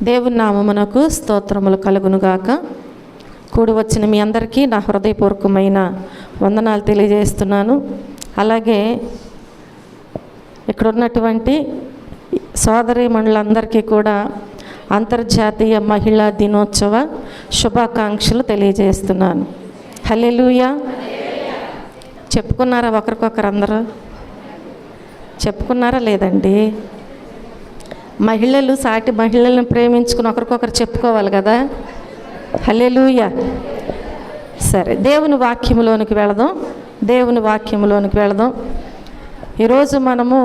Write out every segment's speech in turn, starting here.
దేవుని నామమునకు స్తోత్రములు కలుగునుగాక. కూడి వచ్చిన మీ అందరికీ నా హృదయపూర్వకమైన వందనాలు తెలియజేస్తున్నాను. అలాగే ఇక్కడ ఉన్నటువంటి సోదరీమణులందరికీ కూడా అంతర్జాతీయ మహిళా దినోత్సవ శుభాకాంక్షలు తెలియజేస్తున్నాను. హల్లెలూయా. చెప్పుకున్నారా? ఒకరికొకరు అందరూ చెప్పుకున్నారా? లేదండి. మహిళలు సాటి మహిళలను ప్రేమించుకుని ఒకరికొకరు చెప్పుకోవాలి కదా. హల్లెలూయా. సరే, దేవుని వాక్యములోనికి వెళదాం. ఈరోజు మనము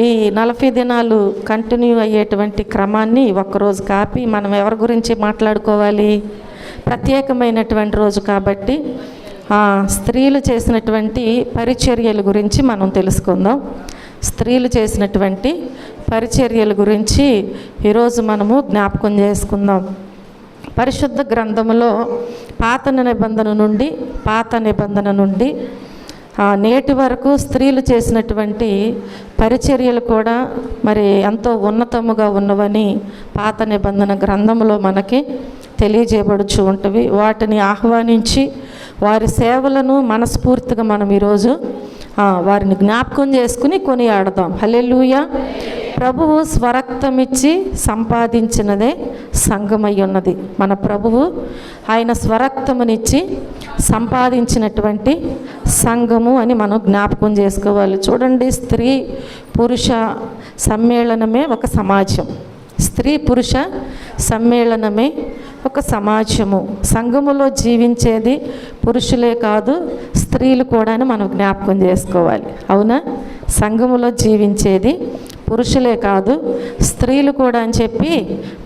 ఈ 40 దినాలు కంటిన్యూ అయ్యేటువంటి క్రమాన్ని ఒక్కరోజు కాపి మనం ఎవరి గురించి మాట్లాడుకోవాలి? ప్రత్యేకమైనటువంటి రోజు కాబట్టి స్త్రీలు చేసినటువంటి పరిచర్యల గురించి మనం తెలుసుకుందాం. స్త్రీలు చేసినటువంటి పరిచర్యల గురించి ఈరోజు మనము జ్ఞాపకం చేసుకుందాం. పరిశుద్ధ గ్రంథములో పాత నిబంధన నుండి నేటి వరకు స్త్రీలు చేసినటువంటి పరిచర్యలు కూడా మరి ఎంతో ఉన్నతముగా ఉన్నవని పాత నిబంధన గ్రంథంలో మనకి తెలియజేయబడుచు ఉంటవి. వాటిని ఆహ్వానించి వారి సేవలను మనస్ఫూర్తిగా మనం ఈరోజు వారిని జ్ఞాపకం చేసుకుని కొనియాడదాం. హల్లెలూయా. ప్రభువు స్వరక్తమిచ్చి సంపాదించినదే సంఘమై ఉన్నది. మన ప్రభువు ఆయన స్వరక్తమునిచ్చి సంపాదించినటువంటి సంఘము అని మనం జ్ఞాపకం చేసుకోవాలి. చూడండి, స్త్రీ పురుష సమ్మేళనమే ఒక సమాజం. స్త్రీ పురుష సమ్మేళనమే ఒక సమాజము. సంఘములో జీవించేది పురుషులే కాదు, స్త్రీలు కూడా అని మనం జ్ఞాపకం చేసుకోవాలి. అవునా? సంఘములో జీవించేది పురుషులే కాదు, స్త్రీలు కూడా అని చెప్పి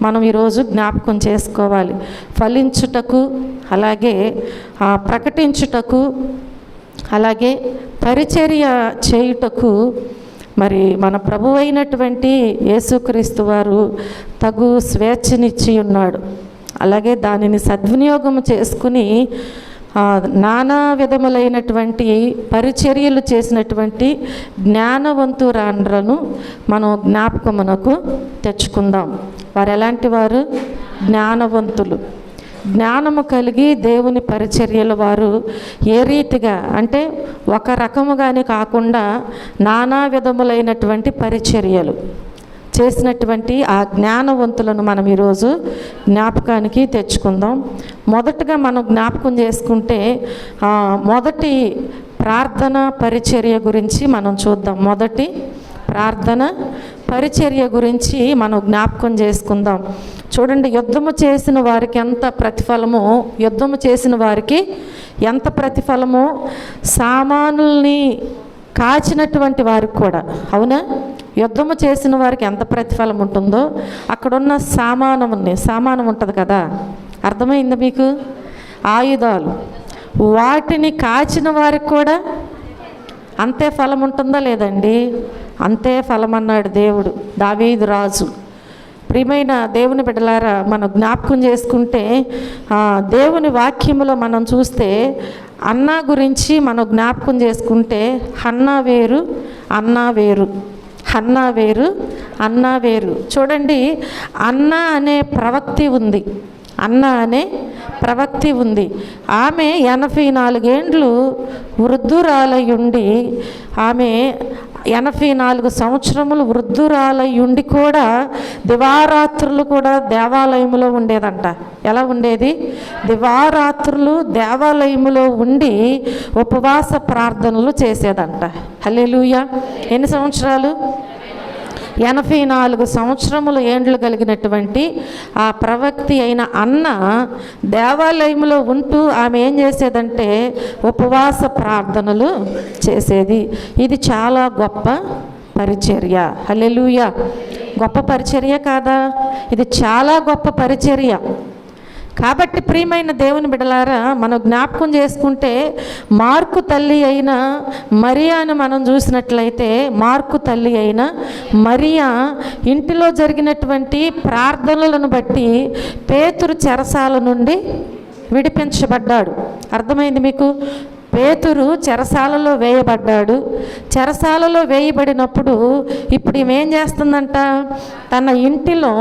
మనం ఈరోజు జ్ఞాపకం చేసుకోవాలి. ఫలించుటకు, అలాగే ప్రకటించుటకు, అలాగే పరిచర్య చేయుటకు మరి మన ప్రభు అయినటువంటి యేసుక్రీస్తు వారు తగు స్వేచ్ఛనిచ్చి ఉన్నాడు. అలాగే దానిని సద్వినియోగం చేసుకుని నానా విధములైనటువంటి పరిచర్యలు చేసినటువంటి జ్ఞానవంతురాండ్రను మనం జ్ఞాపకమునకు తెచ్చుకుందాం. వారు ఎలాంటి వారు? జ్ఞానవంతులు. జ్ఞానము కలిగి దేవుని పరిచర్యలు వారు ఏ రీతిగా అంటే ఒక రకముగానే కాకుండా నానా విధములైనటువంటి పరిచర్యలు చేసినటువంటి ఆ జ్ఞానవంతులను మనం ఈరోజు జ్ఞాపకానికి తెచ్చుకుందాం. మొదటగా మనం జ్ఞాపకం చేసుకుంటే మొదటి ప్రార్థన పరిచర్య గురించి మనం చూద్దాం. మొదటి ప్రార్థన పరిచర్య గురించి మనం జ్ఞాపకం చేసుకుందాం. చూడండి, యుద్ధము చేసిన వారికి ఎంత ప్రతిఫలమో సామానుల్ని కాచినటువంటి వారికి కూడా. అవునా? యుద్ధము చేసిన వారికి ఎంత ప్రతిఫలం ఉంటుందో అక్కడున్న సామానం ఉంటుంది కదా. అర్థమైంది మీకు? ఆయుధాలు, వాటిని కాచిన వారికి కూడా అంతే ఫలం ఉంటుందా? లేదండి, అంతే ఫలం అన్నాడు దేవుడు, దావీదు రాజు. ప్రియమైన దేవుని బిడ్డలారా, మనం జ్ఞాపకం చేసుకుంటే దేవుని వాక్యములో మనం చూస్తే అన్నా గురించి మనం జ్ఞాపకం చేసుకుంటే హన్నా వేరు అన్నా వేరు. చూడండి, అన్నా అనే ప్రవక్తి ఉంది. ఆమె 84 ఏండ్లు వృద్ధురాలయుండి, ఆమె 84 సంవత్సరములు వృద్ధురాలయుండి కూడా దివారాత్రులు కూడా దేవాలయములో ఉండేదంట. ఎలా ఉండేది? దివారాత్రులు దేవాలయములో ఉండి ఉపవాస ప్రార్థనలు చేసేదంట. హల్లెలూయా. ఎన్ని సంవత్సరాలు? 84 సంవత్సరముల ఏండ్లు కలిగినటువంటి ఆ ప్రవక్తి అయిన అన్న దేవాలయంలో ఉంటూ ఆమె ఏం చేసేదంటే ఉపవాస ప్రార్థనలు చేసేది. ఇది చాలా గొప్ప పరిచర్య. హల్లెలూయా. గొప్ప పరిచర్య కాదా? ఇది చాలా గొప్ప పరిచర్య. కాబట్టి ప్రియమైన దేవుని బిడ్డలారా, మనం జ్ఞాపకం చేసుకుంటే మార్కు తల్లి అయిన మరియాను మనం చూసినట్లయితే, మార్కు తల్లి అయిన మరియా ఇంటిలో జరిగినటువంటి ప్రార్థనలను బట్టి పేతురు చెరసాల నుండి విడిపించబడ్డాడు. అర్థమైంది మీకు? పేతురు చెరసాలలో వేయబడ్డాడు. చెరసాలలో వేయబడినప్పుడు ఇప్పుడు ఏం చేస్తుందంట, తన ఇంటిలో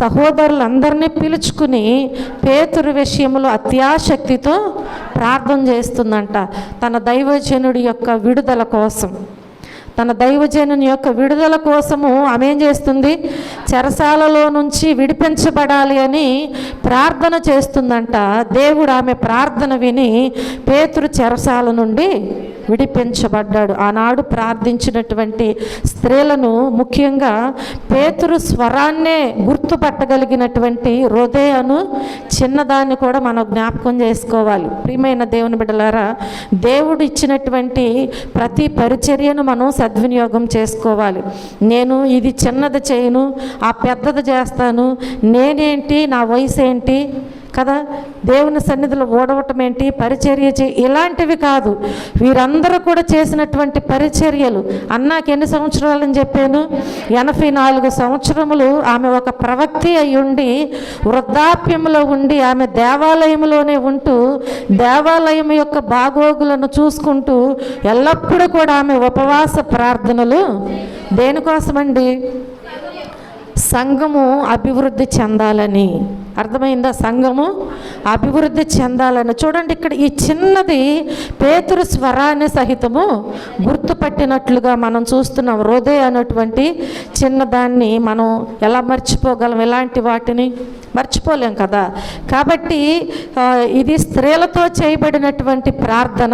సహోదరులందరినీ పిలుచుకుని పేతురు విషయంలో అత్యాశక్తితో ప్రార్థన చేస్తుందంట. తన దైవజనుడి యొక్క విడుదల కోసం, తన దైవజనుని యొక్క విడుదల కోసము ఆమె ఏం చేస్తుంది, చెరసాలలో నుంచి విడిపించబడాలి అని ప్రార్థన చేస్తుందంట. దేవుడు ఆమె ప్రార్థన విని పేతురు చెరసాల నుండి విడిపించబడ్డాడు. ఆనాడు ప్రార్థించినటువంటి స్త్రీలను, ముఖ్యంగా పేతురు స్వరాన్నే గుర్తుపట్టగలిగినటువంటి హృదయను చిన్నదాన్ని కూడా మనం జ్ఞాపకం చేసుకోవాలి. ప్రియమైన దేవుని బిడ్డలారా, దేవుడు ఇచ్చినటువంటి ప్రతి పరిచర్యను మనం సద్వినియోగం చేసుకోవాలి. నేను ఇది చిన్నది చేయను, ఆ పెద్దది చేస్తాను, నేనేంటి, నా వయసు ఏంటి కదా, దేవుని సన్నిధిలో ఓడవటం ఏంటి, పరిచర్య ఇలాంటివి కాదు. వీరందరూ కూడా చేసినటువంటి పరిచర్యలు. అన్నాకి ఎన్ని సంవత్సరాలని చెప్పాను, 84 సంవత్సరములు ఆమె ఒక ప్రవక్తి అయి ఉండి, వృద్ధాప్యంలో ఉండి, ఆమె దేవాలయంలోనే ఉంటూ దేవాలయం యొక్క బాగోగులను చూసుకుంటూ ఎల్లప్పుడూ కూడా ఆమె ఉపవాస ప్రార్థనలు. దేనికోసమండి, సంఘము అభివృద్ధి చెందాలని. అర్థమైందా? సంఘము అభివృద్ధి చెందాలని. చూడండి, ఇక్కడ ఈ చిన్నది పేతురు స్వరాన్ని సహితము గుర్తుపట్టినట్లుగా మనం చూస్తున్నాం. హృదయ అనేటువంటి చిన్నదాన్ని మనం ఎలా మర్చిపోగలం? ఇలాంటి వాటిని మర్చిపోలేం కదా. కాబట్టి ఇది స్త్రీలతో చేయబడినటువంటి ప్రార్థన,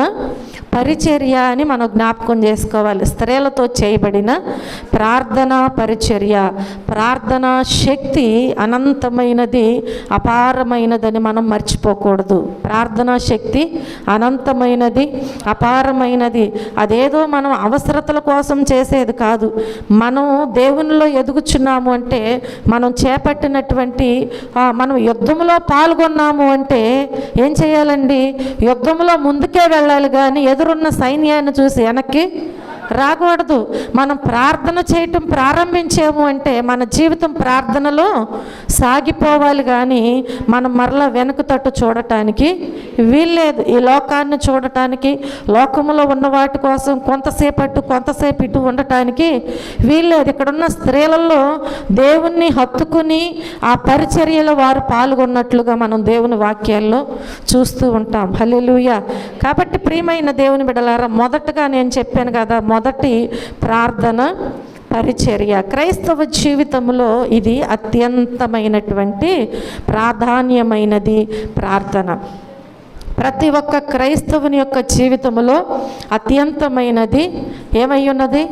పరిచర్య అని మనం జ్ఞాపకం చేసుకోవాలి. స్త్రీలతో చేయబడిన ప్రార్థన, పరిచర్య. ప్రార్థన శక్తి అనంతమైనది, అపారమైనదని మనం మర్చిపోకూడదు. ప్రార్థనా శక్తి అనంతమైనది, అపారమైనది. అదేదో మనం అవసరతల కోసం చేసేది కాదు. మనం దేవునిలో ఎదుగుచున్నాము అంటే, మనం చేపట్టినటువంటి మనం యుద్ధంలో పాల్గొన్నాము అంటే ఏం చేయాలండి, యుద్ధంలో ముందుకే వెళ్ళాలి కానీ ఎదురున్న సైన్యాన్ని చూసి వెనక్కి రాకూడదు. మనం ప్రార్థన చేయటం ప్రారంభించాము అంటే మన జీవితం ప్రార్థనలో సాగిపోవాలి కానీ మనం మరలా వెనుక తట్టు చూడటానికి వీల్లేదు. ఈ లోకాన్ని చూడటానికి, లోకములో ఉన్న వాటి కోసం కొంతసేపు ఇటు ఉండటానికి వీల్లేదు. ఇక్కడున్న స్త్రీలలో దేవుణ్ణి హత్తుకుని ఆ పరిచర్యలో వారు పాల్గొన్నట్లుగా మనం దేవుని వాక్యాల్లో చూస్తూ ఉంటాం. హల్లెలూయా. కాబట్టి ప్రియమైన దేవుని బిడ్డలారా, మొదటగా నేను చెప్పాను కదా, మొదటి ప్రార్థన, పరిచర్య. క్రైస్తవ జీవితంలో ఇది అత్యంతమైనటువంటి ప్రాధాన్యమైనది ప్రార్థన. ప్రతి ఒక్క క్రైస్తవుని యొక్క జీవితంలో అత్యంతమైనది ఏమై ఉన్నది,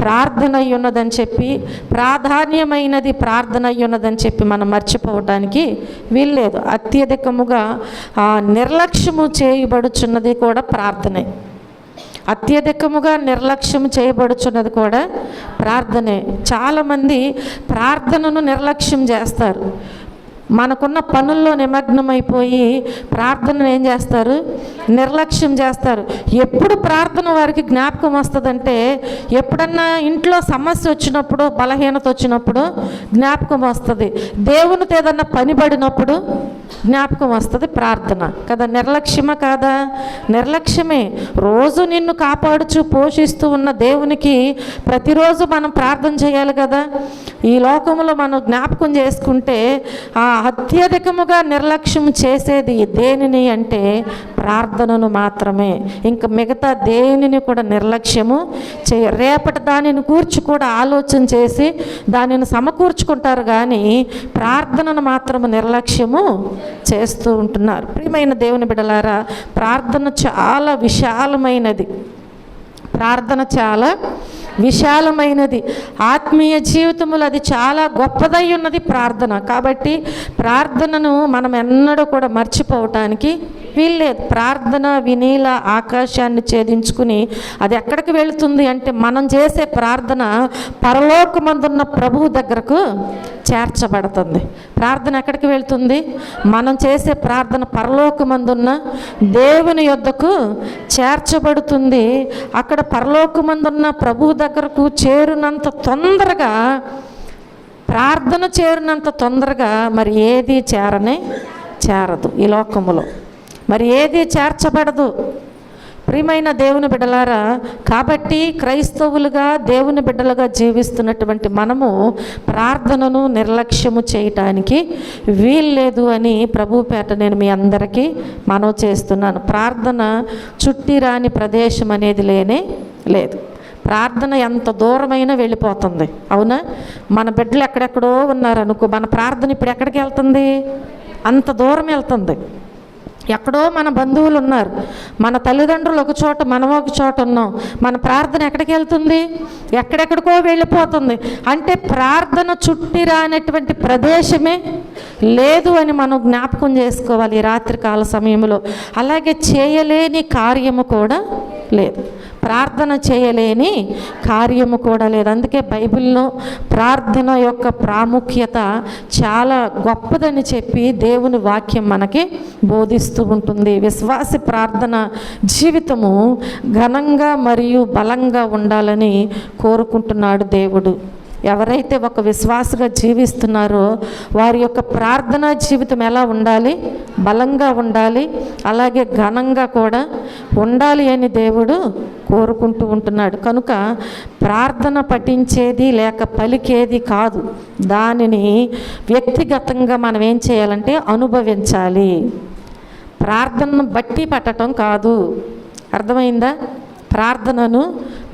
ప్రార్థన అయి ఉన్నదని చెప్పి, ప్రాధాన్యమైనది ప్రార్థన అయి ఉన్నదని చెప్పి మనం మర్చిపోవటానికి వీల్లేదు. అత్యధికముగా నిర్లక్ష్యము చేయబడుచున్నది కూడా ప్రార్థనే. అత్యధికముగా నిర్లక్ష్యం చేయబడుచున్నది కూడా ప్రార్థనే. చాలామంది ప్రార్థనను నిర్లక్ష్యం చేస్తారు. మనకున్న పనుల్లో నిమగ్నమైపోయి ప్రార్థనను ఏం చేస్తారు, నిర్లక్ష్యం చేస్తారు. ఎప్పుడు ప్రార్థన వారికి జ్ఞాపకం వస్తుందంటే, ఎప్పుడన్నా ఇంట్లో సమస్య వచ్చినప్పుడు, బలహీనత వచ్చినప్పుడు జ్ఞాపకం వస్తుంది. దేవునితో ఏదన్నా పని పడినప్పుడు జ్ఞాపకం వస్తుంది ప్రార్థన కదా. నిర్లక్ష్యమా కాదా? నిర్లక్ష్యమే. రోజు నిన్ను కాపాడుచు పోషిస్తూ ఉన్న దేవునికి ప్రతిరోజు మనం ప్రార్థన చేయాలి కదా. ఈ లోకంలో మనం జ్ఞాపకం చేసుకుంటే అత్యధికముగా నిర్లక్ష్యం చేసేది దేనిని అంటే ప్రార్థనను మాత్రమే. ఇంకా మిగతా దేనిని కూడా నిర్లక్ష్యము రేపటి దానిని కూర్చి కూడా ఆలోచన చేసి దానిని సమకూర్చుకుంటారు కానీ ప్రార్థనను మాత్రము నిర్లక్ష్యము చేస్తూ ఉంటున్నారు. ప్రియమైన దేవుని బిడ్డలారా, ప్రార్థన చాలా విశాలమైనది. ప్రార్థన చాలా విశాలమైనది. ఆత్మీయ జీవితంలో అది చాలా గొప్పదై ఉన్నది ప్రార్థన. కాబట్టి ప్రార్థనను మనం ఎన్నడూ కూడా మర్చిపోవటానికి వీల్లేదు. ప్రార్థన వినీల ఆకాశాన్ని ఛేదించుకుని అది ఎక్కడికి వెళుతుంది అంటే, మనం చేసే ప్రార్థన పరలోకమందున్న ప్రభువు దగ్గరకు చేర్చబడుతుంది. ప్రార్థన ఎక్కడికి వెళ్తుంది? మనం చేసే ప్రార్థన పరలోకమందున్న దేవుని యొద్దకు చేర్చబడుతుంది. అక్కడ పరలోకమందున్న ప్రభువు దగ్గరకు చేరినంత తొందరగా, ప్రార్థన చేరినంత తొందరగా మరి ఏది చేరదు. ఈ లోకములో మరి ఏది చేర్చబడదు. ప్రియమైన దేవుని బిడ్డలారా, కాబట్టి క్రైస్తవులుగా దేవుని బిడ్డలుగా జీవిస్తున్నటువంటి మనము ప్రార్థనను నిర్లక్ష్యము చేయటానికి వీల్లేదు అని ప్రభుపేట నేను మీ అందరికీ మనవి చేస్తున్నాను. ప్రార్థన చుట్టి రాని ప్రదేశం అనేది లేనే లేదు. ప్రార్థన ఎంత దూరమైనా వెళ్ళిపోతుంది. అవునా? మన బిడ్డలు ఎక్కడెక్కడో ఉన్నారనుకో, మన ప్రార్థన ఇప్పుడు ఎక్కడికి వెళ్తుంది? అంత దూరం వెళ్తుంది. ఎక్కడో మన బంధువులు ఉన్నారు, మన తల్లిదండ్రులు ఒక చోట, మనం ఒక చోట ఉన్నాం. మన ప్రార్థన ఎక్కడికి వెళ్తుంది? ఎక్కడెక్కడికో వెళ్ళిపోతుంది. అంటే ప్రార్థన చుట్టి రానటువంటి ప్రదేశమే లేదు అని మనం జ్ఞాపకం చేసుకోవాలి ఈ రాత్రికాల సమయంలో. అలాగే చేయలేని కార్యము కూడా లేదు. ప్రార్థన చేయలేని కార్యము కూడా లేదు. అందుకే బైబిల్లో ప్రార్థన యొక్క ప్రాముఖ్యత చాలా గొప్పదని చెప్పి దేవుని వాక్యం మనకి బోధిస్తూ ఉంటుంది. విశ్వాసి ప్రార్థన జీవితము ఘనంగా మరియు బలంగా ఉండాలని కోరుకుంటున్నాడు దేవుడు. ఎవరైతే ఒక విశ్వాసగా జీవిస్తున్నారో వారి యొక్క ప్రార్థనా జీవితం ఎలా ఉండాలి? బలంగా ఉండాలి, అలాగే ఘనంగా కూడా ఉండాలి అని దేవుడు కోరుకుంటూ ఉంటున్నాడు. కనుక ప్రార్థన పఠించేది లేక పలికేది కాదు, దానిని వ్యక్తిగతంగా మనం ఏం చేయాలంటే అనుభవించాలి. ప్రార్థనను బట్టి పట్టడం కాదు. అర్థమైందా? ప్రార్థనను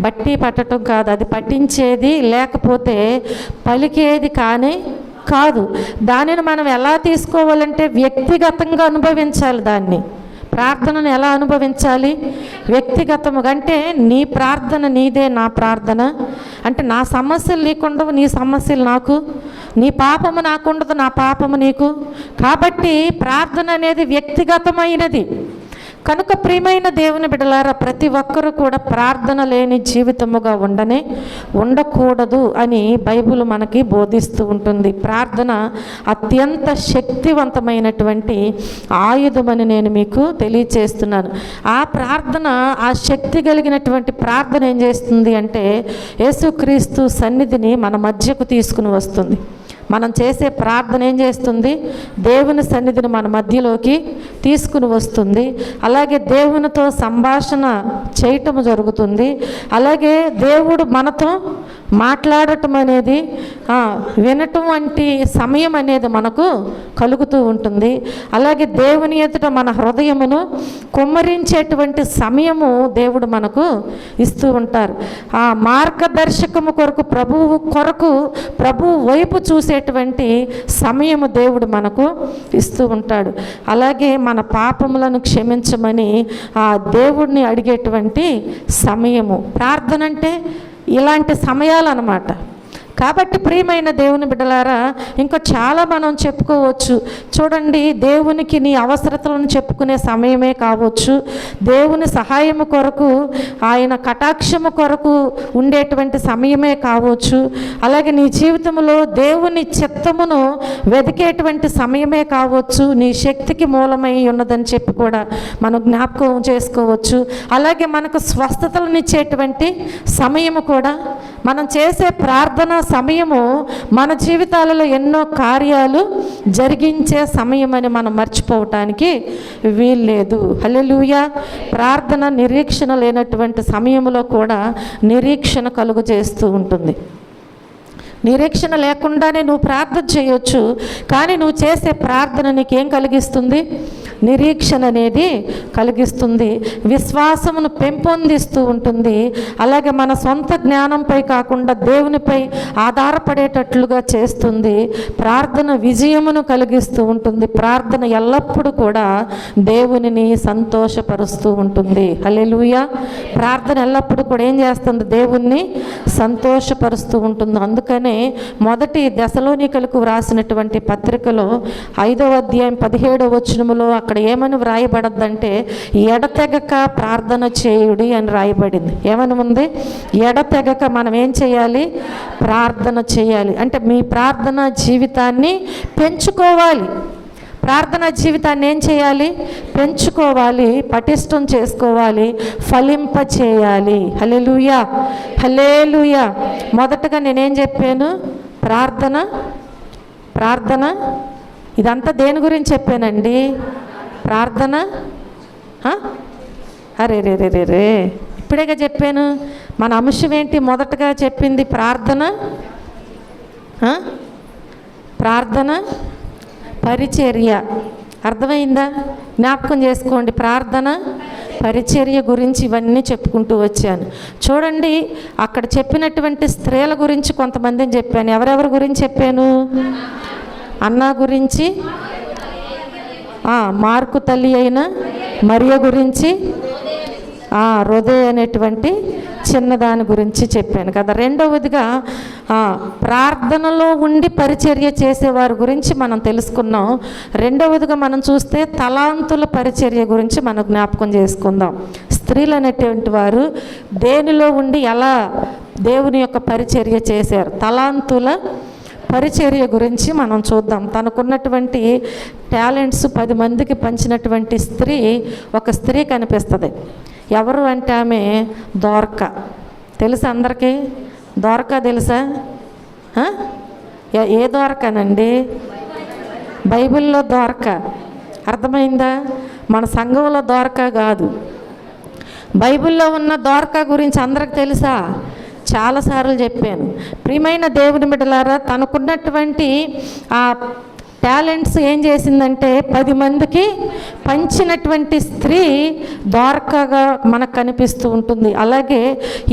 బట్టి పట్టడం కాదు, అది పఠించేది లేకపోతే పలికేది కానే కాదు. దానిని మనం ఎలా తీసుకోవాలంటే వ్యక్తిగతంగా అనుభవించాలి. దాన్ని ప్రార్థనను ఎలా అనుభవించాలి? వ్యక్తిగతముగా. అంటే నీ ప్రార్థన నీదే, నా ప్రార్థన అంటే నా సమస్యలు నీకుండవు, నీ సమస్యలు నాకు, నీ పాపము నాకుండదు, నా పాపము నీకు. కాబట్టి ప్రార్థన అనేది వ్యక్తిగతమైనది. కనుక ప్రియమైన దేవుని బిడ్డలారా, ప్రతి ఒక్కరూ కూడా ప్రార్థన లేని జీవితముగా ఉండకూడదు అని బైబిల్ మనకి బోధిస్తూ ఉంటుంది. ప్రార్థన అత్యంత శక్తివంతమైనటువంటి ఆయుధమని నేను మీకు తెలియచేస్తున్నాను. ఆ ప్రార్థన, ఆ శక్తి కలిగినటువంటి ప్రార్థన ఏం చేస్తుంది అంటే యేసుక్రీస్తు సన్నిధిని మన మధ్యకు తీసుకుని వస్తుంది. మనం చేసే ప్రార్థన ఏం చేస్తుంది? దేవుని సన్నిధిని మన మధ్యలోకి తీసుకుని వస్తుంది. అలాగే దేవునితో సంభాషణ చేయటం జరుగుతుంది. అలాగే దేవుడు మనతో మాట్లాడటం అనేది, వినటం వంటి సమయం అనేది మనకు కలుగుతూ ఉంటుంది. అలాగే దేవుని ఎదుట మన హృదయమును కుమ్మరించేటువంటి సమయము దేవుడు మనకు ఇస్తూ ఉంటారు. ఆ మార్గదర్శకము కొరకు, ప్రభువు వైపు చూసేటువంటి సమయము దేవుడు మనకు ఇస్తూ ఉంటాడు. అలాగే మన పాపములను క్షమించమని ఆ దేవుడిని అడిగేటువంటి సమయము ప్రార్థన అంటే ఇలాంటి సమయాలు అన్నమాట. కాబట్టి ప్రియమైన దేవుని బిడ్డలారా, ఇంకా చాలా మనం చెప్పుకోవచ్చు. చూడండి, దేవునికి నీ అవసరతలను చెప్పుకునే సమయమే కావచ్చు, దేవుని సహాయము కొరకు, ఆయన కటాక్షము కొరకు ఉండేటువంటి సమయమే కావచ్చు, అలాగే నీ జీవితంలో దేవుని చిత్తమును వెతికేటువంటి సమయమే కావచ్చు, నీ శక్తికి మూలమై ఉన్నదని చెప్పి కూడా మనం జ్ఞాపకం చేసుకోవచ్చు. అలాగే మనకు స్వస్థతలనిచ్చేటువంటి సమయము కూడా, మనం చేసే ప్రార్థన సమయము మన జీవితాలలో ఎన్నో కార్యాలు జరిగించే సమయం అని మనం మర్చిపోవటానికి వీల్లేదు. హల్లెలూయా. ప్రార్థన నిరీక్షణ లేనటువంటి సమయంలో కూడా నిరీక్షణ కలుగు చేస్తూ ఉంటుంది. నిరీక్షణ లేకుండానే నువ్వు ప్రార్థన చేయొచ్చు, కానీ నువ్వు చేసే ప్రార్థన నీకేం కలిగిస్తుంది? నిరీక్షణ అనేది కలిగిస్తుంది, విశ్వాసమును పెంపొందిస్తూ ఉంటుంది. అలాగే మన సొంత జ్ఞానంపై కాకుండా దేవునిపై ఆధారపడేటట్లుగా చేస్తుంది. ప్రార్థన విజయమును కలిగిస్తూ ఉంటుంది. ప్రార్థన ఎల్లప్పుడూ కూడా దేవునిని సంతోషపరుస్తూ ఉంటుంది. హల్లెలూయా. ప్రార్థన ఎల్లప్పుడూ కూడా ఏం చేస్తుంది? దేవుణ్ణి సంతోషపరుస్తూ ఉంటుంది. అందుకనే మొదటి దశలోనికలకు వ్రాసినటువంటి పత్రికలో 5వ అధ్యాయం 17వ వచనములో అక్కడ ఏమని వ్రాయబడద్దంటే, ఎడతెగక ప్రార్థన చేయుడి అని రాయబడింది. ఏమని ఉంది? ఎడతెగక మనం ఏం చేయాలి? ప్రార్థన చేయాలి. అంటే మీ ప్రార్థన జీవితాన్ని పెంచుకోవాలి. ప్రార్థనా జీవితాన్ని ఏం చేయాలి? పెంచుకోవాలి, పటిష్టం చేసుకోవాలి, ఫలింప చేయాలి. హల్లెలూయా, హల్లెలూయా. మొదటగా నేనేం చెప్పాను? ప్రార్థన ఇదంతా దేని గురించి చెప్పానండి? ప్రార్థన అరే రే రే రే రే ఇప్పుడేగా చెప్పాను. మన అంశం ఏంటి? మొదటగా చెప్పింది ప్రార్థన, ప్రార్థన పరిచర్య. అర్థమైందా? జ్ఞాపకం చేసుకోండి. ప్రార్థన పరిచర్య గురించి ఇవన్నీ చెప్పుకుంటూ వచ్చాను. చూడండి, అక్కడ చెప్పినటువంటి స్త్రీల గురించి కొంతమందిని చెప్పాను. ఎవరెవరి గురించి చెప్పాను? అన్నా గురించి, మార్కు తల్లి అయిన మరియ గురించి, రోదే అనేటువంటి చిన్నదాని గురించి చెప్పాను కదా. రెండవదిగా ప్రార్థనలో ఉండి పరిచర్య చేసేవారి గురించి మనం తెలుసుకున్నాం. రెండవదిగా మనం చూస్తే తలాంతుల పరిచర్య గురించి మనం జ్ఞాపకం చేసుకుందాం. స్త్రీలు అనేటువంటి వారు దేనిలో ఉండి ఎలా దేవుని యొక్క పరిచర్య చేశారు, తలాంతుల పరిచర్య గురించి మనం చూద్దాం. తనకున్నటువంటి టాలెంట్స్ 10 మందికి పంచినటువంటి స్త్రీ, ఒక స్త్రీ కనిపిస్తుంది. ఎవరు అంటే ఆమె దోర్కా. తెలుసా అందరికీ? దోర్కా తెలుసా? ఏ దోర్కానండి? బైబిల్లో దోర్కా. అర్థమైందా? మన సంఘంలో దోర్కా కాదు. బైబిల్లో ఉన్న దోర్కా గురించి అందరికి తెలుసా? చాలాసార్లు చెప్పాను. ప్రియమైన దేవుని బిడ్డలారా, తనకున్నటువంటి ఆ టాలెంట్స్ ఏం చేసిందంటే 10 మందికి పంచినటువంటి స్త్రీ దోర్కాగా మనకు కనిపిస్తూ ఉంటుంది. అలాగే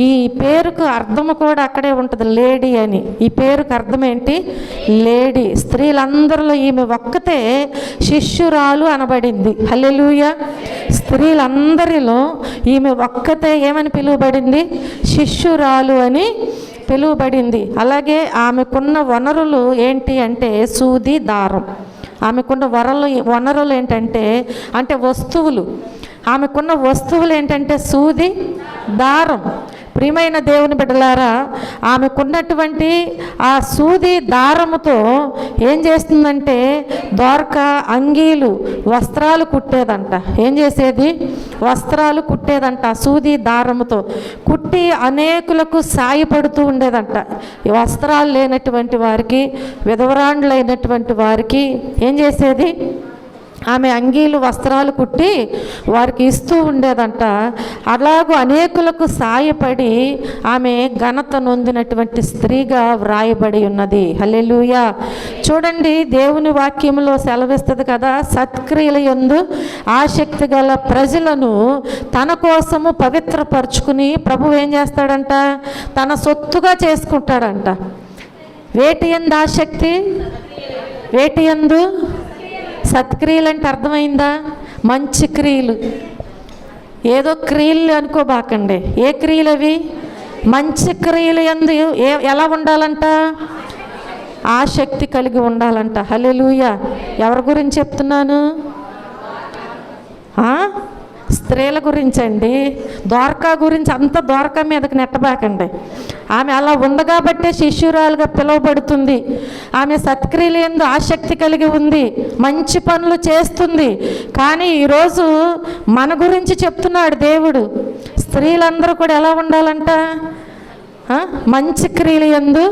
ఈ పేరుకు అర్థము కూడా అక్కడే ఉంటుంది, లేడీ అని. ఈ పేరుకు అర్థం ఏంటి? లేడీ. స్త్రీలందరిలో ఈమె ఒక్కతే శిష్యురాలు అనబడింది. హల్లెలూయా. స్త్రీలందరిలో ఈమె ఒక్కతే ఏమని పిలువబడింది? శిష్యురాలు అని పిలువబడింది. అలాగే ఆమెకున్న వనరులు ఏంటి అంటే సూది, దారం. ఆమెకున్న వనరులు ఏంటంటే వస్తువులు. ఆమెకున్న వస్తువులు ఏంటంటే సూది, దారం. ప్రియమైన దేవుని బిడ్డలారా, ఆమెకున్నటువంటి ఆ సూది దారముతో ఏం చేస్తుందంటే దోర్కా అంగీలు, వస్త్రాలు కుట్టేదంట. ఏం చేసేది? వస్త్రాలు కుట్టేదంట. సూది దారముతో కుట్టి అనేకులకు సాయపడుతూ ఉండేదంట. ఈ వస్త్రాలు లేనటువంటి వారికి, విధవరాండ్లైనటువంటి వారికి ఏం చేసేది? ఆమె అంగీలు, వస్త్రాలు కుట్టి వారికి ఇస్తూ ఉండేదంట. అలాగూ అనేకులకు సాయపడి ఆమె ఘనత నొందినటువంటి స్త్రీగా వ్రాయబడి ఉన్నది. హల్లెలూయా. చూడండి, దేవుని వాక్యంలో సెలవిస్తుంది కదా, సత్క్రియల యందు ఆసక్తి గల ప్రజలను తన కోసము పవిత్రపరుచుకుని ప్రభువు ఏం చేస్తాడంట? తన సొత్తుగా చేసుకుంటాడంట. వేటి యందు ఆసక్తి? వేటి యందు? సత్క్రియలు అంటే అర్థమైందా? మంచి క్రియలు. ఏదో క్రియలు అనుకోబాకండి. ఏ క్రియలు అవి? మంచి క్రియలు యందు ఎలా ఉండాలంట? ఆసక్తి కలిగి ఉండాలంట. హల్లెలూయా. ఎవరి గురించి చెప్తున్నాను? స్త్రీల గురించి అండి. దోర్కా గురించి అంత దోర్కా మీదకి నెట్టబాకండి. ఆమె అలా ఉంది కాబట్టే శిష్యురాలుగా పిలువబడుతుంది. ఆమె సత్క్రియలు యందు ఆసక్తి కలిగి ఉంది, మంచి పనులు చేస్తుంది. కానీ ఈరోజు మన గురించి చెప్తున్నాడు దేవుడు. స్త్రీలందరూ కూడా ఎలా ఉండాలంట? మంచి క్రియలు యందు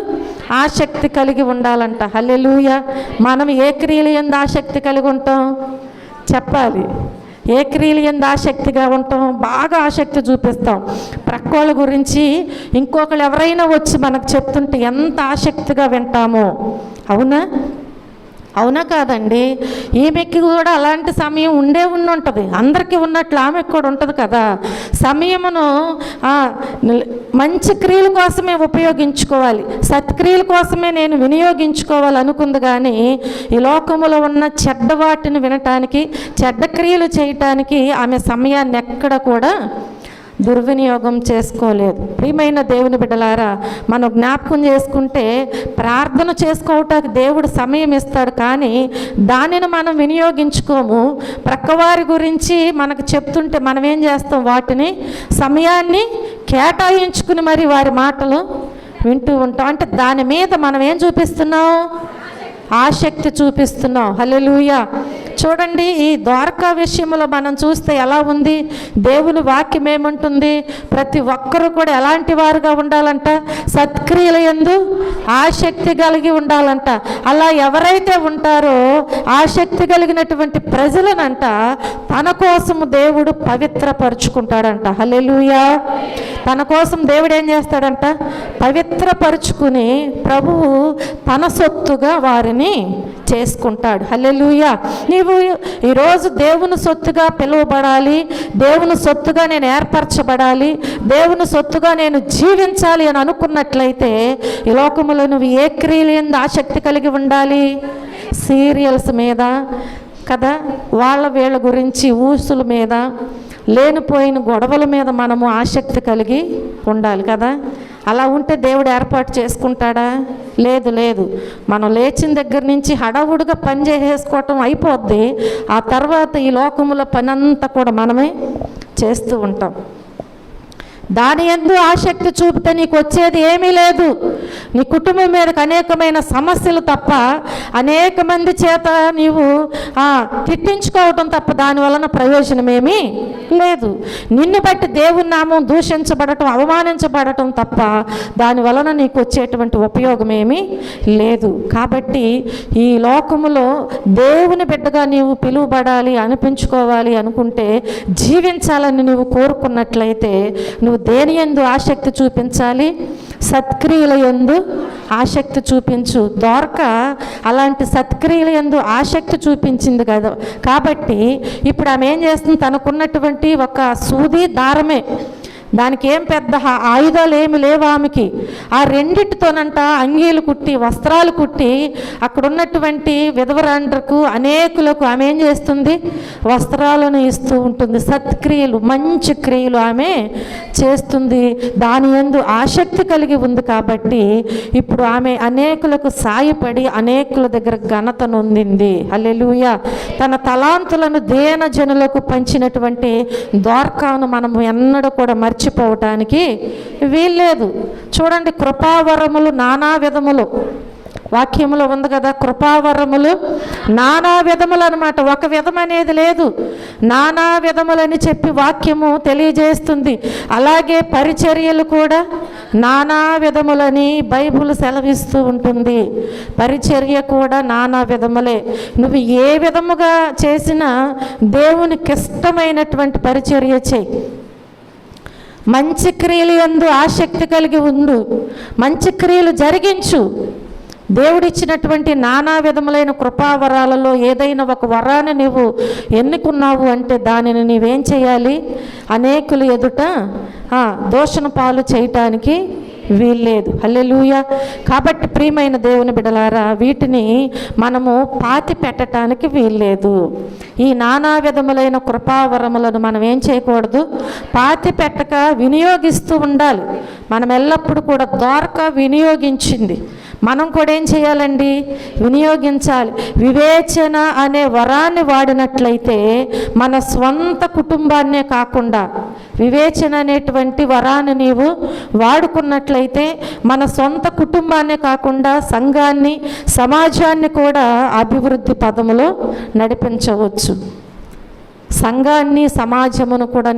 ఆసక్తి కలిగి ఉండాలంట. హల్లెలూయా. మనం ఏ క్రియలు యందు ఆసక్తి కలిగి ఉంటాం చెప్పాలి. ఏ క్రియలు యందు ఆసక్తిగా ఉంటాం? బాగా ఆసక్తి చూపిస్తాం. ప్రక్కోళ్ళ గురించి ఇంకొకరు ఎవరైనా వచ్చి మనకు చెప్తుంటే ఎంత ఆసక్తిగా వింటామో. అవునా? అవునా కాదండి? ఈమెకి కూడా అలాంటి సమయం ఉండి ఉంటుంది. అందరికీ ఉన్నట్లు ఆమెకు కూడా ఉంటుంది కదా. సమయమును మంచి క్రియల కోసమే ఉపయోగించుకోవాలి, సత్క్రియల కోసమే నేను వినియోగించుకోవాలి అనుకుంది. కానీ ఈ లోకములో ఉన్న చెడ్డ వాటిని వినటానికి, చెడ్డ క్రియలు చేయటానికి ఆమె సమయాన్ని ఎక్కడ కూడా దుర్వినియోగం చేసుకోలేదు. ప్రియమైన దేవుని బిడ్డలారా, మనం జ్ఞాపకం చేసుకుంటే ప్రార్థన చేసుకోవటానికి దేవుడు సమయం ఇస్తాడు, కానీ దానిని మనం వినియోగించుకోము. ప్రక్కవారి గురించి మనకు చెప్తుంటే మనం ఏం చేస్తాం? వాటిని సమయాన్ని కేటాయించుకుని మరి వారి మాటలు వింటూ ఉంటాం. అంటే దాని మీద మనం ఏం చూపిస్తున్నాం? ఆసక్తి చూపిస్తున్నాం. హల్లెలూయా. చూడండి, ఈ ద్వారకా విషయంలో మనం చూస్తే ఎలా ఉంది? దేవుని వాక్యం ఏమంటుంది? ప్రతి ఒక్కరూ కూడా ఎలాంటి వారుగా ఉండాలంట? సత్క్రియల యందు ఆసక్తి కలిగి ఉండాలంట. అలా ఎవరైతే ఉంటారో ఆసక్తి కలిగినటువంటి ప్రజలనంట తన కోసము దేవుడు పవిత్రపరుచుకుంటాడంట. హల్లెలూయా. తన కోసం దేవుడు ఏం చేస్తాడంట? పవిత్రపరుచుకుని ప్రభువు తన సొత్తుగా వారిని చేసుకుంటాడు. హల్లెలూయా. నీవు ఈరోజు దేవుని సొత్తుగా పిలువబడాలి, దేవుని సొత్తుగా నేను ఏర్పరచబడాలి, దేవుని సొత్తుగా నేను జీవించాలి అని అనుకున్నట్లయితే ఈ లోకములో నువ్వు ఏ క్రియలు యందు ఆసక్తి కలిగి ఉండాలి? సీరియల్స్ మీద కదా, వీళ్ళ గురించి ఊసుల మీద, లేనిపోయిన గొడవల మీద మనము ఆసక్తి కలిగి ఉండాలి కదా. అలా ఉంటే దేవుడు ఏర్పాటు చేసుకుంటాడా? లేదు లేదు. మనం లేచిన దగ్గర నుంచి హడావుడిగా పని చేసేసుకోవటం అయిపోద్ది. ఆ తర్వాత ఈ లోకముల పని అంతా కూడా మనమే చేస్తూ ఉంటాం. దాని యందు ఆసక్తి చూపితే నీకు వచ్చేది ఏమీ లేదు. నీ కుటుంబం మీదకి అనేకమైన సమస్యలు తప్ప, అనేక మంది చేత నీవు తిట్టించుకోవటం తప్ప దాని వలన ప్రయోజనం ఏమీ లేదు. నిన్ను బట్టి దేవుని నామం దూషించబడటం, అవమానించబడటం తప్ప దాని వలన నీకు వచ్చేటువంటి ఉపయోగం ఏమీ లేదు. కాబట్టి ఈ లోకములో దేవుని బిడ్డగా నీవు పిలువబడాలి, అనిపించుకోవాలి అనుకుంటే, జీవించాలని నీవు కోరుకున్నట్లయితే నువ్వు దేని యందు ఆసక్తి చూపించాలి? సత్క్రియల యందు ఆసక్తి చూపించు. ద్వారకా అలాంటి సత్క్రియల యందు ఆసక్తి చూపించింది కదా. కాబట్టి ఇప్పుడు ఆమె ఏం చేస్తుంది? తనకున్నటువంటి ఒక సూది దారమే, దానికి ఏం పెద్ద ఆయుధాలు ఏమి లేవు ఆమెకి. ఆ రెండిటితోనంట అంగీలు కుట్టి, వస్త్రాలు కుట్టి, అక్కడ ఉన్నటువంటి విధవరాండ్రకు అనేకులకు ఆమె ఏం చేస్తుంది? వస్త్రాలను ఇస్తూ ఉంటుంది. సత్క్రియలు, మంచి క్రియలు ఆమె చేస్తుంది. దాని యందు ఆసక్తి కలిగి ఉంది కాబట్టి ఇప్పుడు ఆమె అనేకులకు సాయపడి అనేకుల దగ్గర ఘనత నొందింది. హల్లెలూయా. తన తలాంతులను దేన జనులకు పంచినటువంటి ద్వారకాను మనము ఎన్నడూ కూడా మర్చిపోవటానికి వీల్లేదు. చూడండి, కృపావరములు నానా విధములు వాక్యములో ఉంది కదా. కృపావరములు నానా విధములు అనమాట. ఒక విధం అనేది లేదు, నానా విధములని చెప్పి వాక్యము తెలియజేస్తుంది. అలాగే పరిచర్యలు కూడా నానా విధములని బైబిల్ సెలవిస్తూ ఉంటుంది. పరిచర్య కూడా నానా విధములే. నువ్వు ఏ విధముగా చేసినా దేవునికి ఇష్టమైనటువంటి పరిచర్య చేయి. మంచి క్రియలు యందు ఆసక్తి కలిగి ఉండు, మంచి క్రియలు జరిగించు. దేవుడిచ్చినటువంటి నానా విధములైన కృపావరాలలో ఏదైనా ఒక వరాన్ని నువ్వు ఎన్నుకున్నావు అంటే దానిని నీవేం చేయాలి? అనేకులు ఎదుట దోషణ పాలు చేయటానికి వీల్లేదు. హల్లెలూయా. కాబట్టి ప్రియమైన దేవుని బిడ్డలారా, వీటిని మనము పాతి పెట్టడానికి వీల్లేదు. ఈ నానా విధములైన కృపావరములను మనం ఏం చేయకూడదు? పాతి పెట్టక వినియోగిస్తూ ఉండాలి. మనం ఎల్లప్పుడూ కూడా ద్వారకా వినియోగించింది, మనం కూడా ఏం చేయాలండి? వినియోగించాలి. వివేచన అనే వరాన్ని వాడినట్లయితే మన స్వంత కుటుంబాన్నే కాకుండా, వివేచన అనేటువంటి వరాన్ని నీవు వాడుకున్నట్లయితే మన సొంత కుటుంబాన్నే కాకుండా సంఘాన్ని, సమాజాన్ని కూడా అభివృద్ధి పదములో నడిపించవచ్చు. సంఘాన్ని, సమాజమును కూడా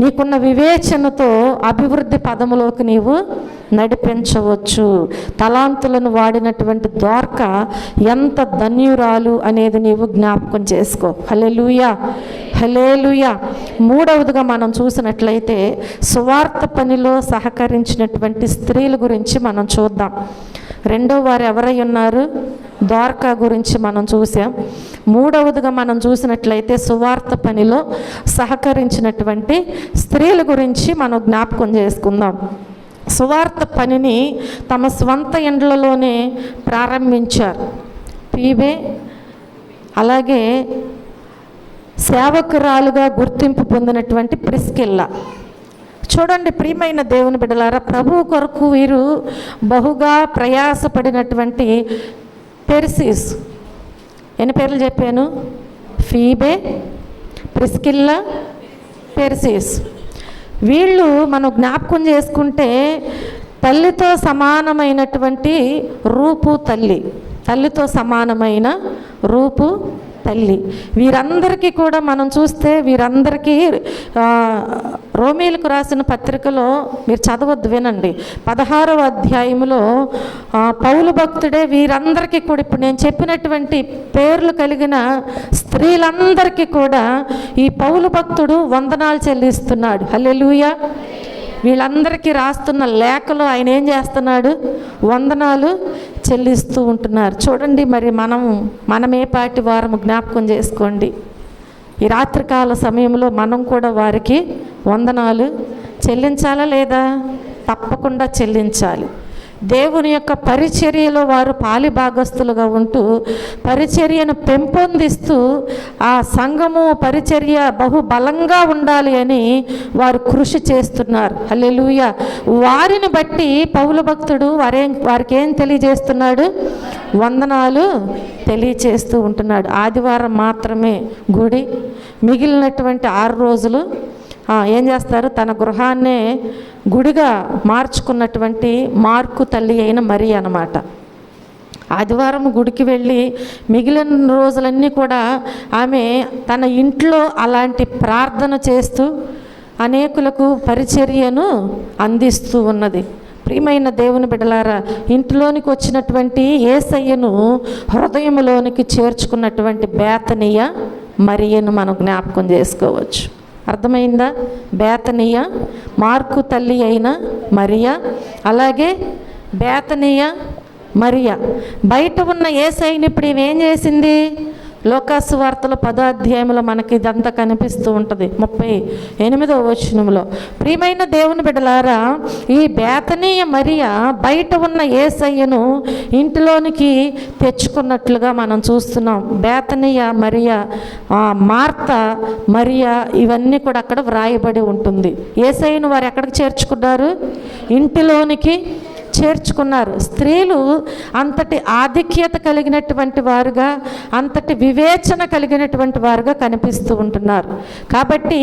నీకున్న వివేచనతో అభివృద్ధి పదములోకి నీవు నడిపించవచ్చు. తలాంతులను వాడినటువంటి ద్వారకా ఎంత ధన్యురాలు అనేది నీవు జ్ఞాపకం చేసుకో. హల్లెలూయా, హల్లెలూయా. మూడవదిగా మనం చూసినట్లయితే సువార్త పనిలో సహకరించినటువంటి స్త్రీల గురించి మనం చూద్దాం. రెండో వారు ఎవరై ఉన్నారు? ద్వారకా గురించి మనం చూసాం. మూడవదిగా మనం చూసినట్లయితే సువార్త పనిలో సహకరించినటువంటి స్త్రీల గురించి మనం జ్ఞాపకం చేసుకుందాం. సువార్త పనిని తమ స్వంత ఇండ్లలోనే ప్రారంభించారు. ఫీబే, అలాగే సేవకురాలుగా గుర్తింపు పొందినటువంటి ప్రిస్కిల్లా. చూడండి ప్రియమైన దేవుని బిడ్డలారా, ప్రభువు కొరకు వీరు బహుగా ప్రయాసపడినటువంటి పెర్సిస్, ఎన్ని పేర్లు చెప్పాను? Phoebe, Priscilla, పెర్సిస్. వీళ్ళు మనం జ్ఞాపకం చేసుకుంటే తల్లితో సమానమైనటువంటి రూపు తల్లి, తల్లితో సమానమైన రూపు తల్లి. వీరందరికీ కూడా మనం చూస్తే వీరందరికీ రోమీలకు రాసిన పత్రికలో మీరు చదవద్దు, వినండి. 16వ అధ్యాయంలో పౌలు భక్తుడే వీరందరికీ కూడా ఇప్పుడు నేను చెప్పినటువంటి పేర్లు కలిగిన స్త్రీలందరికీ కూడా ఈ పౌలు భక్తుడు వందనాలు చెల్లిస్తున్నాడు. హల్లెలూయా. వీళ్ళందరికీ రాస్తున్న లేఖలో ఆయన ఏం చేస్తున్నాడు? వందనాలు చెల్లిస్తూ ఉంటున్నారు. చూడండి, మరి మనం ఏ పాటి వారము జ్ఞాపకం చేసుకోండి. ఈ రాత్రికాల సమయంలో మనం కూడా వారికి వందనాలు చెల్లించాలా లేదా? తప్పకుండా చెల్లించాలి. దేవుని యొక్క పరిచర్యలో వారు పాలిభాగస్తులుగా ఉంటూ పరిచర్యను పెంపొందిస్తూ ఆ సంఘము పరిచర్య బహుబలంగా ఉండాలి అని వారు కృషి చేస్తున్నారు. హల్లెలూయా. వారిని బట్టి పౌలు భక్తుడు వారికి ఏం తెలియజేస్తున్నాడు? వందనాలు తెలియచేస్తూ ఉంటున్నాడు. ఆదివారం మాత్రమే గుడి, మిగిలినటువంటి 6 రోజులు ఏం చేస్తారు? తన గృహాన్నే గుడిగా మార్చుకున్నటువంటి మార్కు తల్లి అయిన మరియ అన్నమాట. ఆదివారం గుడికి వెళ్ళి మిగిలిన రోజులన్నీ కూడా ఆమె తన ఇంట్లో అలాంటి ప్రార్థన చేస్తూ అనేకులకు పరిచర్యను అందిస్తూ ఉన్నది. ప్రియమైన దేవుని బిడ్డలారా, ఇంట్లోనికి వచ్చినటువంటి యేసయ్యను హృదయంలోనికి చేర్చుకున్నటువంటి బేతనీయ మరియను మనం జ్ఞాపకం చేసుకోవచ్చు. అర్థమైందా? బేతనీయ, మార్కు తల్లి అయిన మరియ, అలాగే బేతనీయ మరియ. బయట ఉన్న యేసయ్యని ఇప్పుడు ఏం చేసింది? లోకాసు వార్తలో 10వ అధ్యాయంలో మనకి ఇదంతా కనిపిస్తూ ఉంటుంది. 38వ వచనంలో. ప్రియమైన దేవుని బిడ్డలారా, ఈ బేతనీయ మరియ బయట ఉన్న యేసయ్యను ఇంటిలోనికి తెచ్చుకున్నట్లుగా మనం చూస్తున్నాం. బేతనీయ మరియ, మార్త మరియ, ఇవన్నీ కూడా అక్కడ వ్రాయబడి ఉంటుంది. యేసయ్యను వారు ఎక్కడికి చేర్చుకున్నారు? ఇంటిలోనికి చేర్చుకున్నారు. స్త్రీలు అంతటి ఆధిక్యత కలిగినటువంటి వారుగా, అంతటి వివేచన కలిగినటువంటి వారుగా కనిపిస్తూ ఉంటున్నారు. కాబట్టి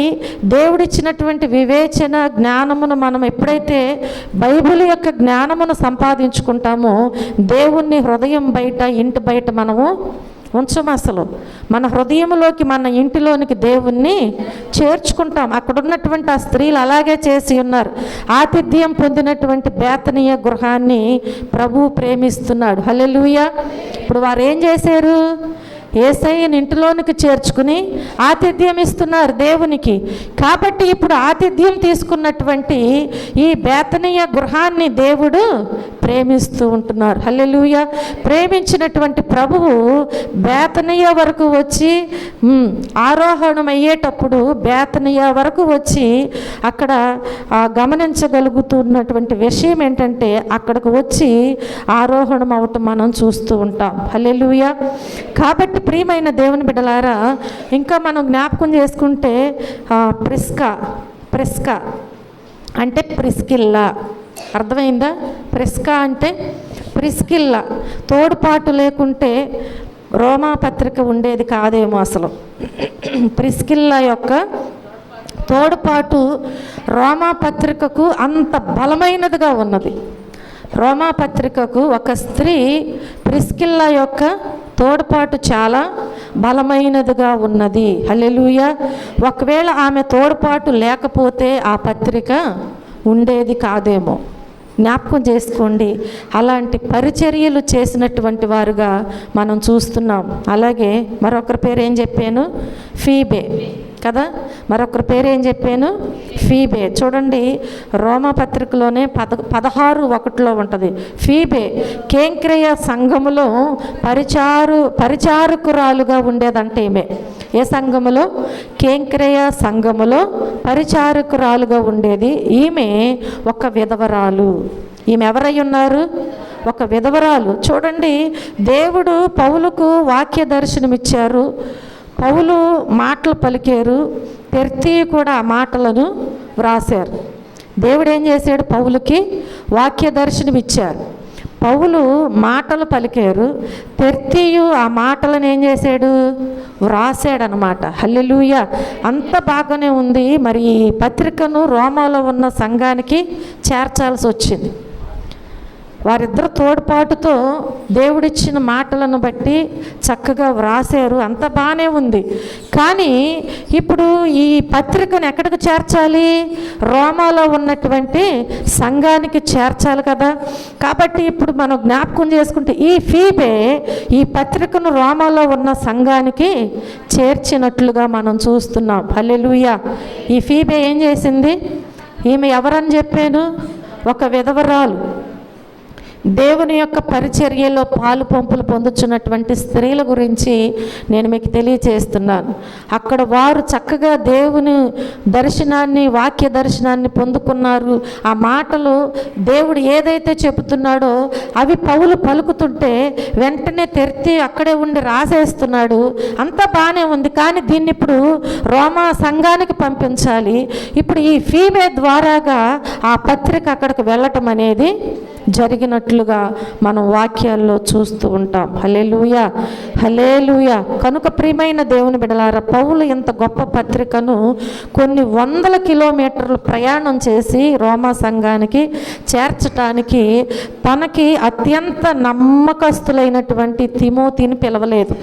దేవుడిచ్చినటువంటి వివేచన జ్ఞానమును మనం ఎప్పుడైతే బైబిల్ యొక్క జ్ఞానమును సంపాదించుకుంటామో దేవుణ్ణి హృదయం బయట, ఇంటి బయట మనము ఉంచము. అసలు మన హృదయంలోకి, మన ఇంటిలోనికి దేవుణ్ణి చేర్చుకుంటాం. అక్కడ ఉన్నటువంటి ఆ స్త్రీలు అలాగే చేసి ఉన్నారు. ఆతిథ్యం పొందినటువంటి బేతనీయ గృహాన్ని ప్రభువు ప్రేమిస్తున్నాడు. హల్లెలూయా. ఇప్పుడు వారు ఏం చేశారు? యేసయ్యని ఇంటిలోనికి చేర్చుకుని ఆతిథ్యం ఇస్తున్నారు దేవునికి. కాబట్టి ఇప్పుడు ఆతిథ్యం తీసుకున్నటువంటి ఈ బేతనీయ గృహాన్ని దేవుడు ప్రేమిస్తూ ఉంటున్నారు. హల్లెలూయా. ప్రేమించినటువంటి ప్రభువు బేతనీయ వరకు వచ్చి ఆరోహణం అయ్యేటప్పుడు బేతనీయ వరకు వచ్చి అక్కడ గమనించగలుగుతున్నటువంటి విషయం ఏంటంటే అక్కడికి వచ్చి ఆరోహణం అవటం మనం చూస్తూ ఉంటాం. హల్లెలూయా. కాబట్టి ప్రియమైన దేవుని బిడ్డలారా, ఇంకా మనం జ్ఞాపకం చేసుకుంటే ప్రిస్కా అంటే ప్రిస్కిల్లా. అర్థమైందా? ప్రిస్కా అంటే ప్రిస్కిల్లా. తోడ్పాటు లేకుంటే రోమా పత్రిక ఉండేది కాదేమో అసలు. ప్రిస్కిల్లా యొక్క తోడ్పాటు రోమా పత్రికకు అంత బలమైనదిగా ఉన్నది. రోమా పత్రికకు ఒక స్త్రీ ప్రిస్కిల్లా యొక్క తోడ్పాటు చాలా బలమైనదిగా ఉన్నది. హల్లెలూయా. ఒకవేళ ఆమె తోడ్పాటు లేకపోతే ఆ పత్రిక ఉండేది కాదేమో. జ్ఞాపకం చేసుకోండి. అలాంటి పరిచర్యలు చేసినటువంటి వారుగా మనం చూస్తున్నాం. అలాగే మరొకరి పేరు ఏం చెప్పాను? ఫీబే కదా. మరొకరి పేరు ఏం చెప్పాను? ఫీబే. చూడండి, రోమా పత్రికలోనే 16:1 ఉంటుంది. ఫీబే కేంక్రేయ సంఘములో పరిచారకురాలుగా ఉండేదంటే ఈమె. ఏ సంఘములో? కేంక్రేయ సంఘములో పరిచారకురాలుగా ఉండేది. ఈమె ఒక విధవరాలు. ఈమె ఎవరై ఉన్నారు? ఒక విధవరాలు. చూడండి, దేవుడు పౌలుకు వాక్య దర్శనమిచ్చారు. పౌలు మాటలు పలికారు. తెర్తీ కూడా ఆ మాటలను వ్రాసారు. దేవుడు ఏం చేశాడు? పౌలుకి వాక్య దర్శనం ఇచ్చారు. పౌలు మాటలు పలికారు. తెర్తీయు ఆ మాటలను ఏం చేశాడు? వ్రాసాడనమాట. హల్లెలూయా. అంత బాగానే ఉంది. మరి ఈ పత్రికను రోమాలో ఉన్న సంఘానికి చేర్చాల్సి వచ్చింది. వారిద్దరు తోడ్పాటుతో దేవుడిచ్చిన మాటలను బట్టి చక్కగా వ్రాసారు, అంత బాగానే ఉంది. కానీ ఇప్పుడు ఈ పత్రికను ఎక్కడికి చేర్చాలి? రోమాలో ఉన్నటువంటి సంఘానికి చేర్చాలి కదా. కాబట్టి ఇప్పుడు మనం జ్ఞాపకం చేసుకుంటే ఈ ఫీబే ఈ పత్రికను రోమాలో ఉన్న సంఘానికి చేర్చినట్లుగా మనం చూస్తున్నాం. హల్లెలూయా. ఈ ఫీబే ఏం చేసింది? ఈమె ఎవరని చెప్పాను? ఒక విధవరాలు, దేవుని యొక్క పరిచర్యలో పాలు పంపులు పొందుతున్నటువంటి స్త్రీల గురించి నేను మీకు తెలియచేస్తున్నాను. అక్కడ వారు చక్కగా దేవుని దర్శనాన్ని, వాక్య దర్శనాన్ని పొందుకున్నారు. ఆ మాటలు దేవుడు ఏదైతే చెబుతున్నాడో అవి పౌలు పలుకుతుంటే వెంటనే తెరిచి అక్కడే ఉండి రాసేస్తున్నాడు. అంతా బాగానే ఉంది. కానీ దీన్ని ఇప్పుడు రోమా సంఘానికి పంపించాలి. ఇప్పుడు ఈ ఫీబే ద్వారాగా ఆ పత్రిక అక్కడికి వెళ్ళటం అనేది జరిగినట్లుగా మనం వాక్యాల్లో చూస్తూ ఉంటాం. హల్లెలూయా, హల్లెలూయా. కనుక ప్రియమైన దేవుని బిడ్డలారా, పౌలు ఇంత గొప్ప పత్రికను కొన్ని వందల కిలోమీటర్లు ప్రయాణం చేసి రోమా సంఘానికి చేర్చటానికి తనకి అత్యంత నమ్మకస్తులైనటువంటి తిమోతిని పిలవలేదు.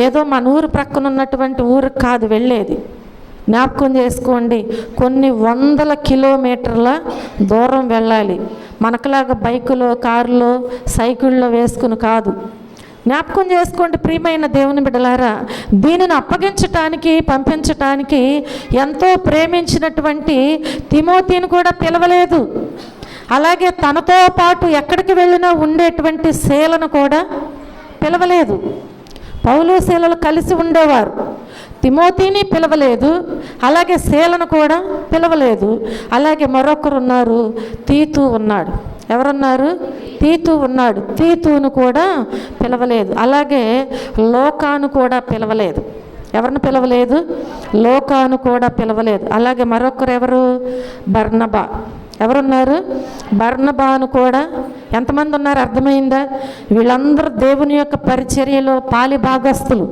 ఏదో మన ఊరు ప్రక్కన ఉన్నటువంటి ఊరికి కాదు వెళ్ళేది. జ్ఞాపకం చేసుకోండి, కొన్ని వందల కిలోమీటర్ల దూరం వెళ్ళాలి. మనకులాగా బైకులో, కారులో, సైకిల్లో వేసుకుని కాదు. జ్ఞాపకం చేసుకోండి ప్రియమైన దేవుని బిడ్డలారా, దీనిని అప్పగించటానికి, పంపించటానికి ఎంతో ప్రేమించినటువంటి తిమోతిని కూడా పిలవలేదు. అలాగే తనతో పాటు ఎక్కడికి వెళ్ళినా ఉండేటువంటి శీలను కూడా పిలవలేదు. పౌలు శీలలు కలిసి ఉండేవారు. తిమోతిని పిలవలేదు, అలాగే శీలను కూడా పిలవలేదు. అలాగే మరొకరు ఉన్నారు, తీతు ఉన్నాడు. ఎవరున్నారు? తీతు ఉన్నాడు. తీతును కూడా పిలవలేదు. అలాగే లోకాను కూడా పిలవలేదు. ఎవరిని పిలవలేదు? లోకాను కూడా పిలవలేదు. అలాగే మరొకరు ఎవరు? బర్నబా. ఎవరున్నారు? బర్నబాను కూడా. ఎంతమంది ఉన్నారు? అర్థమైందా? వీళ్ళందరూ దేవుని యొక్క పరిచర్యలో పాలి భాగస్తులు,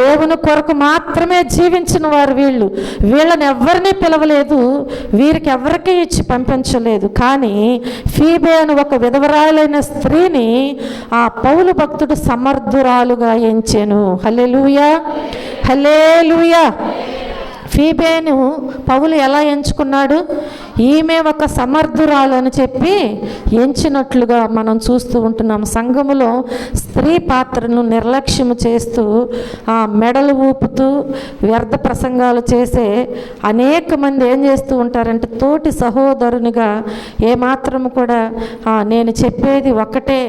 దేవుని కొరకు మాత్రమే జీవించిన వారు. వీళ్ళని ఎవరిని పిలవలేదు, వీరికి ఎవరికి ఇచ్చి పంపించలేదు. కానీ ఫీబే అని ఒక విధవరాలైన స్త్రీని ఆ పౌలు భక్తుడు సమర్థురాలుగా ఎంచెను. హల్లెలూయా, హల్లెలూయా. ఫీబేను పౌలు ఎలా ఎంచుకున్నాడు? ఈమె ఒక సమర్థురాలు అని చెప్పి ఎంచినట్లుగా మనం చూస్తూ ఉంటున్నాం. సంఘములో స్త్రీ పాత్రను నిర్లక్ష్యం చేస్తూ మెడలు ఊపుతూ వ్యర్థ ప్రసంగాలు చేసే అనేక మంది ఏం చేస్తూ ఉంటారంటే, తోటి సహోదరునిగా ఏమాత్రము కూడా నేను చెప్పేది ఒకటే.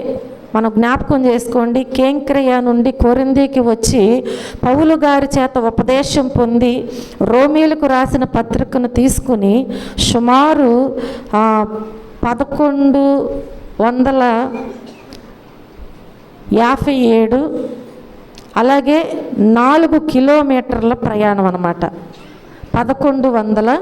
మనం జ్ఞాపకం చేసుకోండి, కేంక్రయ నుండి కొరింథీకి వచ్చి పౌలు గారి చేత ఉపదేశం పొంది రోమీలకు రాసిన పత్రికను తీసుకుని సుమారు 1157 అలాగే 4 కిలోమీటర్ల ప్రయాణం అన్నమాట. 1157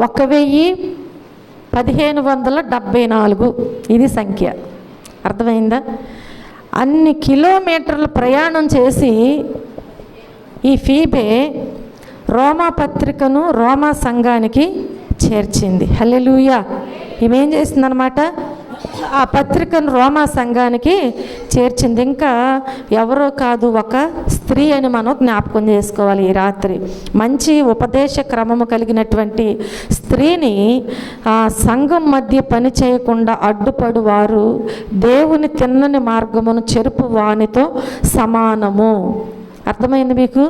1174 ఇది సంఖ్య. అర్థమైందా? అన్ని కిలోమీటర్లు ప్రయాణం చేసి ఈ ఫీబే రోమా పత్రికను రోమా సంఘానికి చేర్చింది. హల్లెలూయా. ఈమెం చేసిందనమాట? ఆ పత్రికను రోమా సంఘానికి చేర్చింది. ఇంకా ఎవరో కాదు, ఒక స్త్రీ అని మనం జ్ఞాపకం చేసుకోవాలి. ఈ రాత్రి మంచి ఉపదేశ క్రమము కలిగినటువంటి స్త్రీని సంఘం మధ్య పని చేయకుండా అడ్డుపడు వారు దేవుని తిన్నని మార్గమును చెరుపు వానితో సమానము. అర్థమైంది మీకు?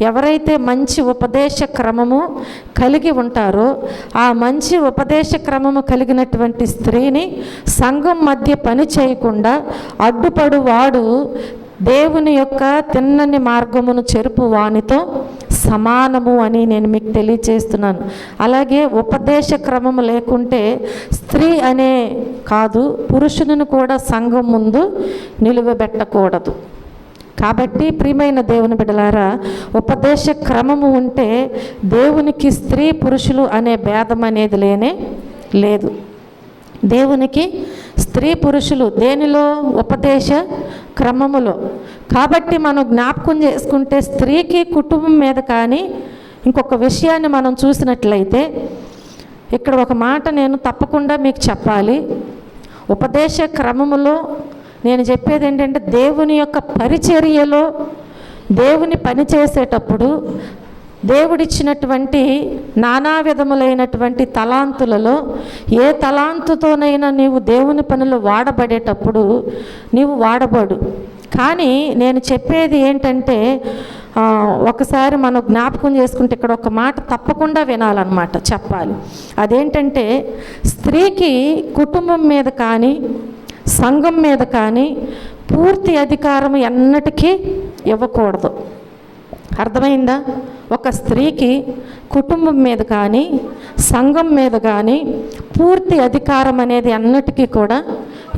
ఎవరైతే మంచి ఉపదేశ క్రమము కలిగి ఉంటారో ఆ మంచి ఉపదేశ క్రమము కలిగినటువంటి స్త్రీని సంఘం మధ్య పని చేయకుండా అడ్డుపడు వాడు దేవుని యొక్క తిన్నని మార్గమును చెరుపు వానితో సమానము అని నేను మీకు తెలియచేస్తున్నాను. అలాగే ఉపదేశ క్రమము లేకుంటే స్త్రీ అనే కాదు, పురుషుని కూడా సంఘం ముందు నిలువబెట్టకూడదు. కాబట్టి ప్రియమైన దేవుని బిడ్డలారా, ఉపదేశ క్రమము ఉంటే దేవునికి స్త్రీ పురుషులు అనే భేదం అనేది లేదు. దేవునికి స్త్రీ పురుషులు దేనిలో? ఉపదేశ క్రమములో. కాబట్టి మనం జ్ఞాపకం చేసుకుంటే స్త్రీకి కుటుంబం మీద కానీ ఇంకొక విషయాన్ని మనం చూసినట్లయితే ఇక్కడ ఒక మాట నేను తప్పకుండా మీకు చెప్పాలి. ఉపదేశ క్రమములో నేను చెప్పేది ఏంటంటే దేవుని యొక్క పరిచర్యలో దేవుని పని చేసేటప్పుడు దేవుడిచ్చినటువంటి నానా విధములైనటువంటి తలాంతులలో ఏ తలాంతుతోనైనా నీవు దేవుని పనులు వాడబడేటప్పుడు నీవు వాడబడు. కానీ నేను చెప్పేది ఏంటంటే ఒకసారి మనం జ్ఞాపకం చేసుకుంటే ఇక్కడ ఒక మాట తప్పకుండా వినాలన్నమాట, చెప్పాలి. అదేంటంటే స్త్రీకి కుటుంబం మీద కానీ సంఘం మీద కానీ పూర్తి అధికారం ఎన్నటికీ ఇవ్వకూడదు. అర్థమైందా? ఒక స్త్రీకి కుటుంబం మీద కానీ సంఘం మీద కానీ పూర్తి అధికారం అనేది అన్నిటికీ కూడా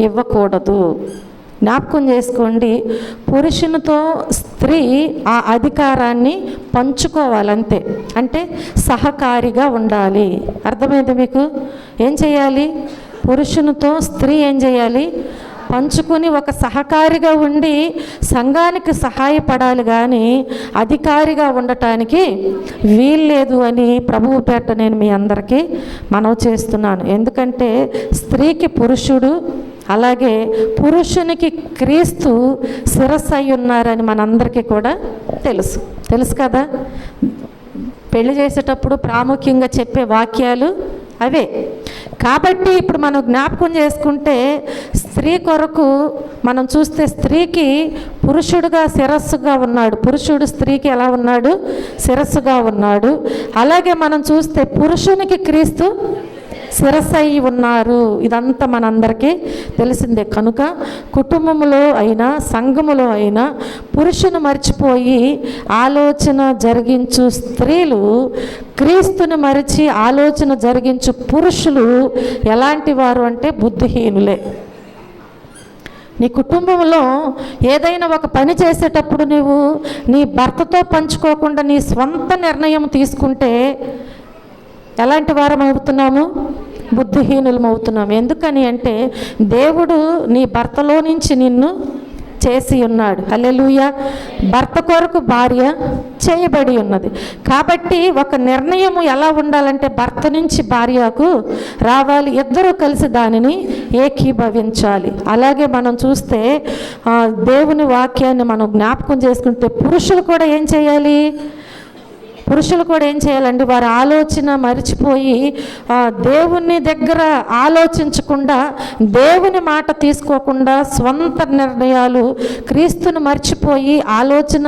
ఇవ్వకూడదు. జ్ఞాపకం చేసుకోండి, పురుషునితో స్త్రీ ఆ అధికారాన్ని పంచుకోవాలంతే. అంటే సహకారిగా ఉండాలి. అర్థమైంది మీకు? ఏం చేయాలి? పురుషునితో స్త్రీ ఏం చేయాలి? పంచుకొని ఒక సహకారిగా ఉండి సంఘానికి సహాయపడాలి, కానీ అధికారిగా ఉండటానికి వీల్లేదు అని ప్రభువు పేట నేను మీ అందరికీ మనవి చేస్తున్నాను. ఎందుకంటే స్త్రీకి పురుషుడు, అలాగే పురుషునికి క్రీస్తు శిరస్సు అయి ఉన్నారని మనందరికీ కూడా తెలుసు కదా. పెళ్లి చేసేటప్పుడు ప్రాముఖ్యంగా చెప్పే వాక్యాలు అవే. కాబట్టి ఇప్పుడు మనం జ్ఞాపకం చేసుకుంటే స్త్రీ కొరకు మనం చూస్తే స్త్రీకి పురుషుడుగా శిరస్సుగా ఉన్నాడు. పురుషుడు స్త్రీకి ఎలా ఉన్నాడు? శిరస్సుగా ఉన్నాడు. అలాగే మనం చూస్తే పురుషునికి క్రీస్తు శిరస్సు అయి ఉన్నారు. ఇదంతా మనందరికీ తెలిసిందే. కనుక కుటుంబంలో అయినా సంఘములో అయినా పురుషుని మర్చిపోయి ఆలోచన జరిగించు స్త్రీలు, క్రీస్తుని మరిచి ఆలోచన జరిగించు పురుషులు ఎలాంటి వారు అంటే బుద్ధిహీనులే. నీ కుటుంబంలో ఏదైనా ఒక పని చేసేటప్పుడు నువ్వు నీ భర్తతో పంచుకోకుండా నీ స్వంత నిర్ణయం తీసుకుంటే ఎలాంటి వారం అవుతున్నాము? బుద్ధిహీనులం అవుతున్నాము. ఎందుకని అంటే దేవుడు నీ భర్తలో నుంచి నిన్ను చేసి ఉన్నాడు. హల్లెలూయా. భర్త కొరకు భార్య చేయబడి ఉన్నది. కాబట్టి ఒక నిర్ణయం ఎలా ఉండాలంటే భర్త నుంచి భార్యకు రావాలి, ఇద్దరూ కలిసి దానిని ఏకీభవించాలి. అలాగే మనం చూస్తే దేవుని వాక్యాన్ని మనం జ్ఞాపకం చేసుకుంటే పురుషులు కూడా ఏం చేయాలి? పురుషులు కూడా ఏం చేయాలండి? వారి ఆలోచన మరిచిపోయి దేవుని దగ్గర ఆలోచించకుండా, దేవుని మాట తీసుకోకుండా స్వంత నిర్ణయాలు, క్రీస్తుని మర్చిపోయి ఆలోచన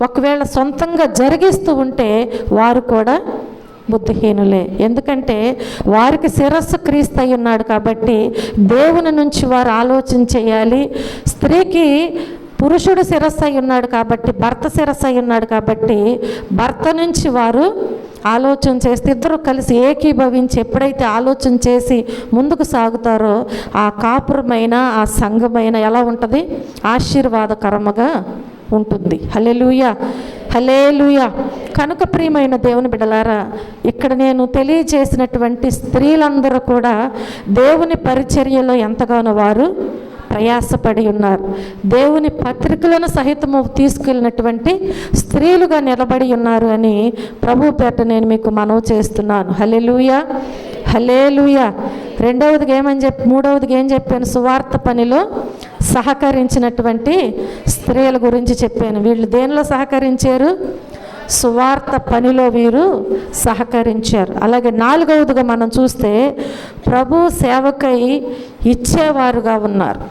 ఒకవేళ సొంతంగా జరిగిస్తూ ఉంటే వారు కూడా బుద్ధిహీనులే. ఎందుకంటే వారికి శిరస్సు క్రీస్తు అయి ఉన్నాడు కాబట్టి దేవుని నుంచి వారు ఆలోచన చేయాలి. స్త్రీకి పురుషుడు శిరస్సు అయి ఉన్నాడు కాబట్టి, భర్త శిరస్సు అయి ఉన్నాడు కాబట్టి భర్త నుంచి వారు ఆలోచన చేస్తే ఇద్దరు కలిసి ఏకీభవించి ఎప్పుడైతే ఆలోచన చేసి ముందుకు సాగుతారో ఆ కాపురమైన ఆ సంఘమైన ఎలా ఉంటుంది? ఆశీర్వాదకరముగా ఉంటుంది. హల్లెలూయా, హల్లెలూయా. కనుక ప్రియమైన దేవుని బిడ్డలారా, ఇక్కడ నేను తెలియజేసినటువంటి స్త్రీలందరూ కూడా దేవుని పరిచర్యలో ఎంతగానో వారు ప్రయాసపడి ఉన్నారు. దేవుని పత్రికలను సహితము తీసుకెళ్ళినటువంటి స్త్రీలుగా నిలబడి ఉన్నారు అని ప్రభు పేట నేను మీకు మనవి చేస్తున్నాను. హల్లెలూయా, హల్లెలూయా. మూడవదిగా ఏం చెప్పాను? సువార్త పనిలో సహకరించినటువంటి స్త్రీల గురించి చెప్పాను. వీళ్ళు దేనిలో సహకరించారు? సువార్త పనిలో వీరు సహకరించారు. అలాగే నాలుగవదిగా మనం చూస్తే ప్రభు సేవకై ఇచ్చేవారుగా ఉన్నారు.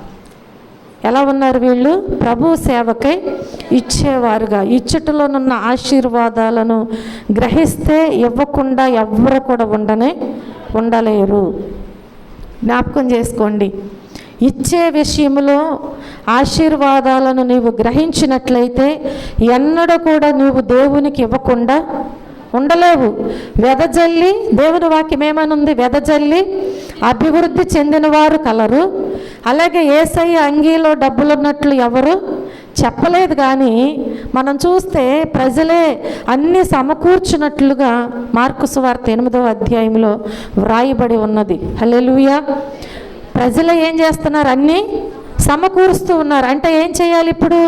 ఎలా ఉన్నారు వీళ్ళు? ప్రభు సేవకై ఇచ్చేవారుగా, ఇచ్చుటలోనున్న ఆశీర్వాదాలను గ్రహిస్తే ఇవ్వకుండా ఎవ్వరు కూడా ఉండలేరు. జ్ఞాపకం చేసుకోండి, ఇచ్చే విషయంలో ఆశీర్వాదాలను నీవు గ్రహించినట్లయితే ఎన్నడూ కూడా నీవు దేవునికి ఇవ్వకుండా ఉండలేవు. వెదజల్లి, దేవుని వాక్యం ఏమనుంది? వెదజల్లి అభివృద్ధి చెందిన వారు కలరు. అలాగే యేసయ్య అంగీలో డబ్బులున్నట్లు ఎవరు చెప్పలేదు. కానీ మనం చూస్తే ప్రజలే అన్నీ సమకూర్చున్నట్లుగా మార్కు సువార్త 8వ అధ్యాయంలో వ్రాయబడి ఉన్నది. హల్లెలూయా. ప్రజలు ఏం చేస్తున్నారు? అన్నీ సమకూరుస్తూ ఉన్నారు. అంటే ఏం చేయాలి? ఇప్పుడు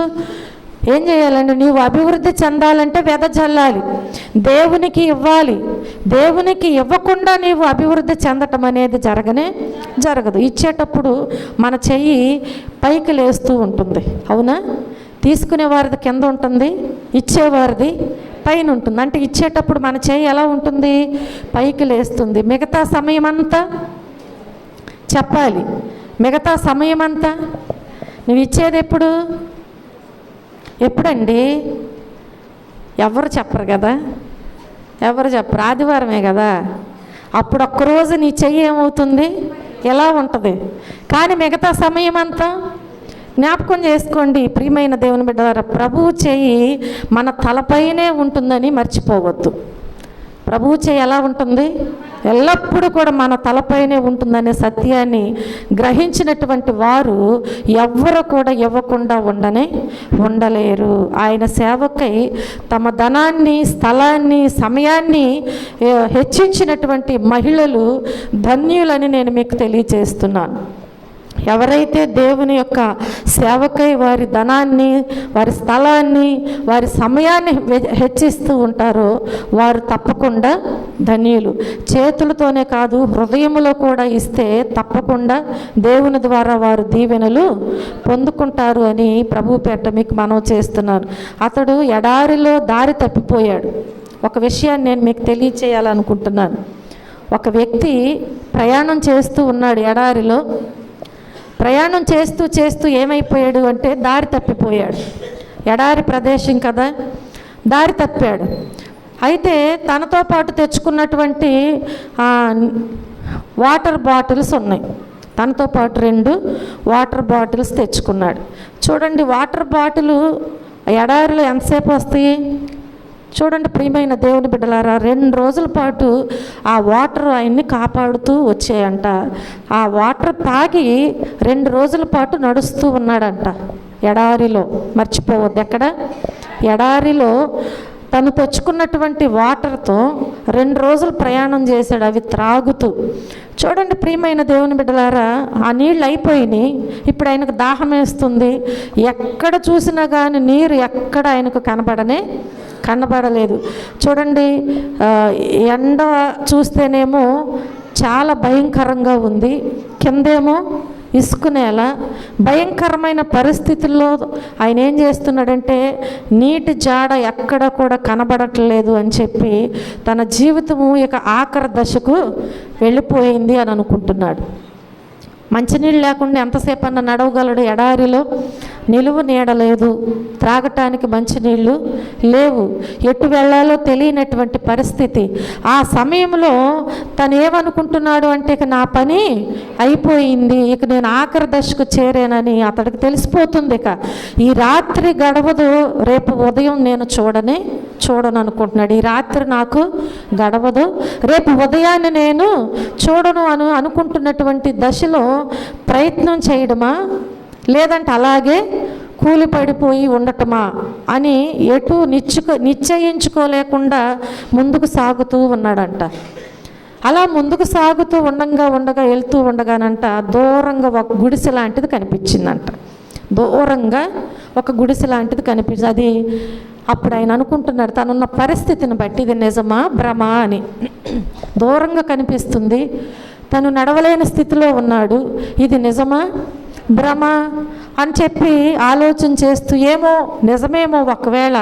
ఏం చేయాలండి? నీవు అభివృద్ధి చెందాలంటే వెదజల్లాలి, దేవునికి ఇవ్వాలి. దేవునికి ఇవ్వకుండా నీవు అభివృద్ధి చెందటం అనేది జరగదు. ఇచ్చేటప్పుడు మన చెయ్యి పైకి లేస్తూ ఉంటుంది, అవునా? తీసుకునేవారిది కింద ఉంటుంది, ఇచ్చేవారిది పైన ఉంటుంది. అంటే ఇచ్చేటప్పుడు మన చెయ్యి ఎలా ఉంటుంది? పైకి లేస్తుంది. మిగతా సమయం అంతా చెప్పాలి. మిగతా సమయం అంతా నువ్వు ఇచ్చేది ఎప్పుడండి? ఎవరు చెప్పరు కదా, ఎవరు చెప్పరు. ఆదివారమే కదా. అప్పుడు ఒక్కరోజు నీ చెయ్యి ఏమవుతుంది? ఎలా ఉంటుంది? కానీ మిగతా సమయం అంతా జ్ఞాపకం చేసుకోండి ప్రియమైన దేవుని బిడ్డలారా. ప్రభువు చెయ్యి మన తలపైనే ఉంటుందని మర్చిపోవద్దు. ప్రభువు చెయ్యి ఎలా ఉంటుంది? ఎల్లప్పుడూ కూడా మన తలపైనే ఉంటుందనే సత్యాన్ని గ్రహించినటువంటి వారు ఎవ్వరు కూడా ఇవ్వకుండా ఉండలేరు. ఆయన సేవకై తమ ధనాన్ని, స్థలాన్ని, సమయాన్ని హెచ్చించినటువంటి మహిళలు ధన్యులని నేను మీకు తెలియజేస్తున్నాను. ఎవరైతే దేవుని యొక్క సేవకై వారి ధనాన్ని, వారి స్థలాన్ని, వారి సమయాన్ని హెచ్చిస్తూ ఉంటారో వారు తప్పకుండా ధన్యులు. చేతులతోనే కాదు, హృదయములో కూడా ఇస్తే తప్పకుండా దేవుని ద్వారా వారు దీవెనలు పొందుకుంటారు అని ప్రభు పేట మీకు మనవి చేస్తున్నాను. అతడు ఎడారిలో దారి తప్పిపోయాడు. ఒక విషయాన్ని నేను మీకు తెలియచేయాలనుకుంటున్నాను. ఒక వ్యక్తి ప్రయాణం చేస్తూ ఉన్నాడు. ఎడారిలో ప్రయాణం చేస్తూ ఏమైపోయాడు అంటే దారి తప్పిపోయాడు. ఎడారి ప్రదేశం కదా, దారి తప్పాడు. అయితే తనతో పాటు తెచ్చుకున్నటువంటి వాటర్ బాటిల్స్ ఉన్నాయి. తనతో పాటు 2 వాటర్ బాటిల్స్ తెచ్చుకున్నాడు. చూడండి, వాటర్ బాటిల్ ఎడారిలో ఎంతసేపు వస్తాయి? చూడండి ప్రియమైన దేవుని బిడ్డలారా, 2 రోజుల పాటు ఆ వాటర్ ఆయన్ని కాపాడుతూ వచ్చాయంట. ఆ వాటర్ తాగి 2 రోజుల పాటు నడుస్తూ ఉన్నాడంట ఎడారిలో. మర్చిపోవద్దు, ఎక్కడ? ఎడారిలో తను తెచ్చుకున్నటువంటి వాటర్తో 2 రోజులు ప్రయాణం చేశాడు, అవి త్రాగుతూ. చూడండి ప్రియమైన దేవుని బిడ్డలారా, ఆ నీళ్ళు అయిపోయినాయి. ఇప్పుడు ఆయనకు దాహం వేస్తుంది. ఎక్కడ చూసినా కానీ నీరు ఎక్కడ ఆయనకు కనబడలేదు. చూడండి, ఎండ చూస్తేనేమో చాలా భయంకరంగా ఉంది, కిందేమో ఇసుక నేల. భయంకరమైన పరిస్థితుల్లో ఆయన ఏం చేస్తున్నాడంటే నీటి జాడ ఎక్కడ కూడా కనబడట్లేదు అని చెప్పి తన జీవితము ఇక ఆఖరి దశకు వెళ్ళిపోయింది అని అనుకుంటున్నాడు. మంచినీళ్ళు లేకుండా ఎంతసేపు అన్న నడవగలడు? ఎడారిలో నిలువ నీడలేదు, త్రాగటానికి మంచినీళ్ళు లేవు, ఎటు వెళ్ళాలో తెలియనటువంటి పరిస్థితి. ఆ సమయంలో తను ఏమనుకుంటున్నాడు అంటే ఇక నా పని అయిపోయింది, ఇక నేను ఆఖరి దశకు చేరానని అతడికి తెలిసిపోతుంది. ఇక ఈ రాత్రి గడవదు, రేపు ఉదయం నేను చూడను అనుకుంటున్నాడు. ఈ రాత్రి నాకు గడవదు, రేపు ఉదయాన్ని నేను చూడను అనుకుంటున్నటువంటి దశలో ప్రయత్నం చేయడమా, లేదంటే అలాగే కూలిపడిపోయి ఉండటమా అని ఎటు నిశ్చయించుకోలేకుండా ముందుకు సాగుతూ ఉన్నాడంట. అలా ముందుకు సాగుతూ ఉండగా వెళ్తూ ఉండగానంట దూరంగా ఒక గుడిసె లాంటిది కనిపించిందంట. దూరంగా ఒక గుడిసె లాంటిది కనిపించింది. అది అప్పుడు ఆయన అనుకుంటున్నాడు తనున్న పరిస్థితిని బట్టి ఇది నిజమా భ్రమా అని. దూరంగా కనిపిస్తుంది, తను నడవలేని స్థితిలో ఉన్నాడు, ఇది నిజమా భ్రమ అని చెప్పి ఆలోచన చేస్తూ ఏమో నిజమేమో, ఒకవేళ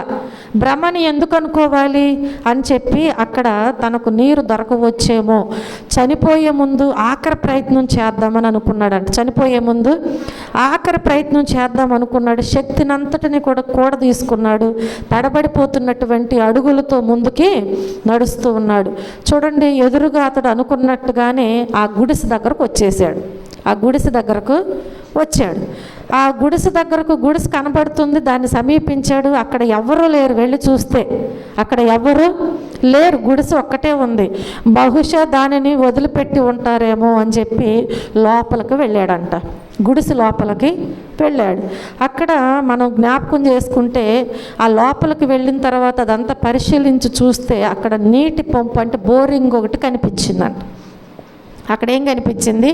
భ్రమని ఎందుకు అనుకోవాలి అని చెప్పి అక్కడ తనకు నీరు దొరకవచ్చేమో, చనిపోయే ముందు ఆఖరి ప్రయత్నం చేద్దామని అనుకున్నాడంట. చనిపోయే ముందు ఆఖరి ప్రయత్నం చేద్దాం అనుకున్నాడు. శక్తినంతటిని కూడా తీసుకున్నాడు. తడబడిపోతున్నటువంటి అడుగులతో ముందుకి నడుస్తూ ఉన్నాడు. చూడండి, ఎదురుగా అతడు అనుకున్నట్టుగానే ఆ గుడిసె దగ్గరకు వచ్చేసాడు. ఆ గుడిసె దగ్గరకు వచ్చాడు. ఆ గుడిసె దగ్గరకు గుడిసె కనబడుతుంది, దాన్ని సమీపించాడు. అక్కడ ఎవ్వరూ లేరు. వెళ్ళి చూస్తే అక్కడ ఎవ్వరూ లేరు, గుడిసె ఒక్కటే ఉంది. బహుశా దానిని వదిలిపెట్టి ఉంటారేమో అని చెప్పి లోపలికి వెళ్ళాడంట. గుడిసె లోపలికి వెళ్ళాడు. అక్కడ మనం జ్ఞాపకం చేసుకుంటే ఆ లోపలికి వెళ్ళిన తర్వాత అదంతా పరిశీలించి చూస్తే అక్కడ నీటి పంపు అంటే బోరింగ్ ఒకటి కనిపించిందంట. అక్కడ ఏం కనిపించింది?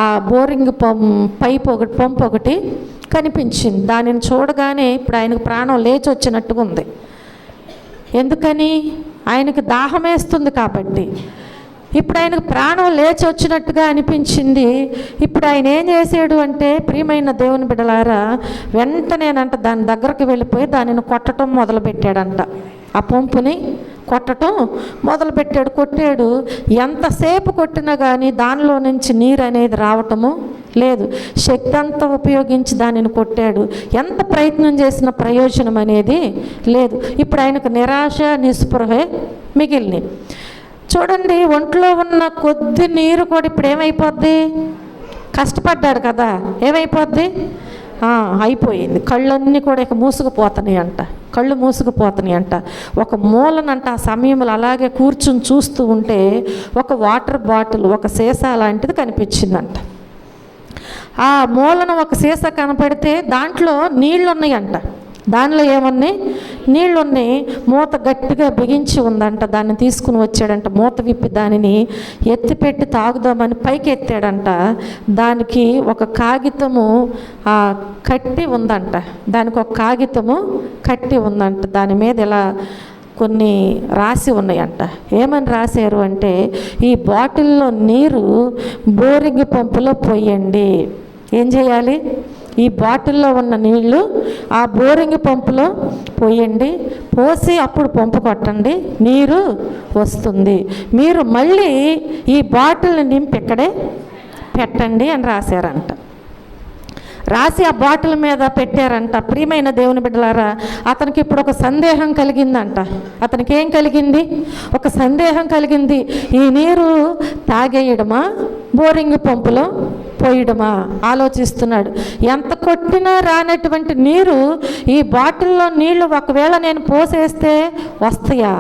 ఆ బోరింగ్ పంపు ఒకటి కనిపించింది. దానిని చూడగానే ఇప్పుడు ఆయనకు ప్రాణం లేచి వచ్చినట్టుగా ఉంది. ఎందుకని? ఆయనకి దాహం వేస్తుంది కాబట్టి. ఇప్పుడు ఆయనకు ప్రాణం లేచి వచ్చినట్టుగా అనిపించింది. ఇప్పుడు ఆయన ఏం చేశాడు అంటే, ప్రియమైన దేవుని బిడ్డలారా, వెంటనేనంట దాని దగ్గరకు వెళ్ళిపోయి దానిని కొట్టడం మొదలుపెట్టాడంట. ఆ పంపుని కొట్టడం మొదలుపెట్టాడు. కొట్టాడు. ఎంతసేపు కొట్టినా కానీ దానిలో నుంచి నీరు అనేది రావటము లేదు. శక్తి అంతా ఉపయోగించి దానిని కొట్టాడు. ఎంత ప్రయత్నం చేసిన ప్రయోజనం అనేది లేదు. ఇప్పుడు ఆయనకు నిరాశ నిస్పృహే మిగిలినాయి. చూడండి, ఒంట్లో ఉన్న కొద్ది నీరు కూడా ఇప్పుడు ఏమైపోద్ది? కష్టపడ్డాడు కదా, ఏమైపోద్ది? అయిపోయింది. కళ్ళన్నీ కూడా ఇక మూసుకుపోతున్నాయి అంట. కళ్ళు మూసుకుపోతున్నాయి అంట. ఒక మూలనంట ఆ సమయంలో అలాగే కూర్చుని చూస్తూ ఉంటే ఒక వాటర్ బాటిల్, ఒక సీసా లాంటిది కనిపించిందంట. ఆ మూలన ఒక సీసా కనపడితే దాంట్లో నీళ్ళు ఉన్నాయంట. దానిలో ఏమున్నాయి? నీళ్ళు ఉన్నాయి. మూత గట్టిగా బిగించి ఉందంట. దాన్ని తీసుకుని వచ్చాడంట. మూత విప్పి దానిని ఎత్తిపెట్టి తాగుదామని పైకి ఎత్తాడంట. దానికి ఒక కాగితము కట్టి ఉందంట. దానికి ఒక కాగితము కట్టి ఉందంట. దాని మీద ఇలా కొన్ని రాసి ఉన్నాయంట. ఏమని రాశారు అంటే, ఈ బాటిల్లో నీరు బోరింగ్ పంపులో పోయండి. ఏం చేయాలి? ఈ బాటిల్లో ఉన్న నీళ్లు ఆ బోరింగ్ పంపులో పోయండి. పోసి అప్పుడు పంపు కొట్టండి, నీరు వస్తుంది. మీరు మళ్ళీ ఈ బాటిల్ని నింపి ఇక్కడే పెట్టండి అని రాశారంట. రాసి ఆ బాటిల్ మీద పెట్టారంట. ప్రియమైన దేవుని బిడ్డలారా, అతనికి ఇప్పుడు ఒక సందేహం కలిగిందంట. అతనికి ఏం కలిగింది? ఒక సందేహం కలిగింది. ఈ నీరు తాగేయడమా, బోరింగ్ పంపులో పోయడమా ఆలోచిస్తున్నాడు. ఎంత కొట్టినా రానటువంటి నీరు ఈ బాటిల్లో నీళ్లు ఒకవేళ నేను పోసేస్తే వస్తాయా?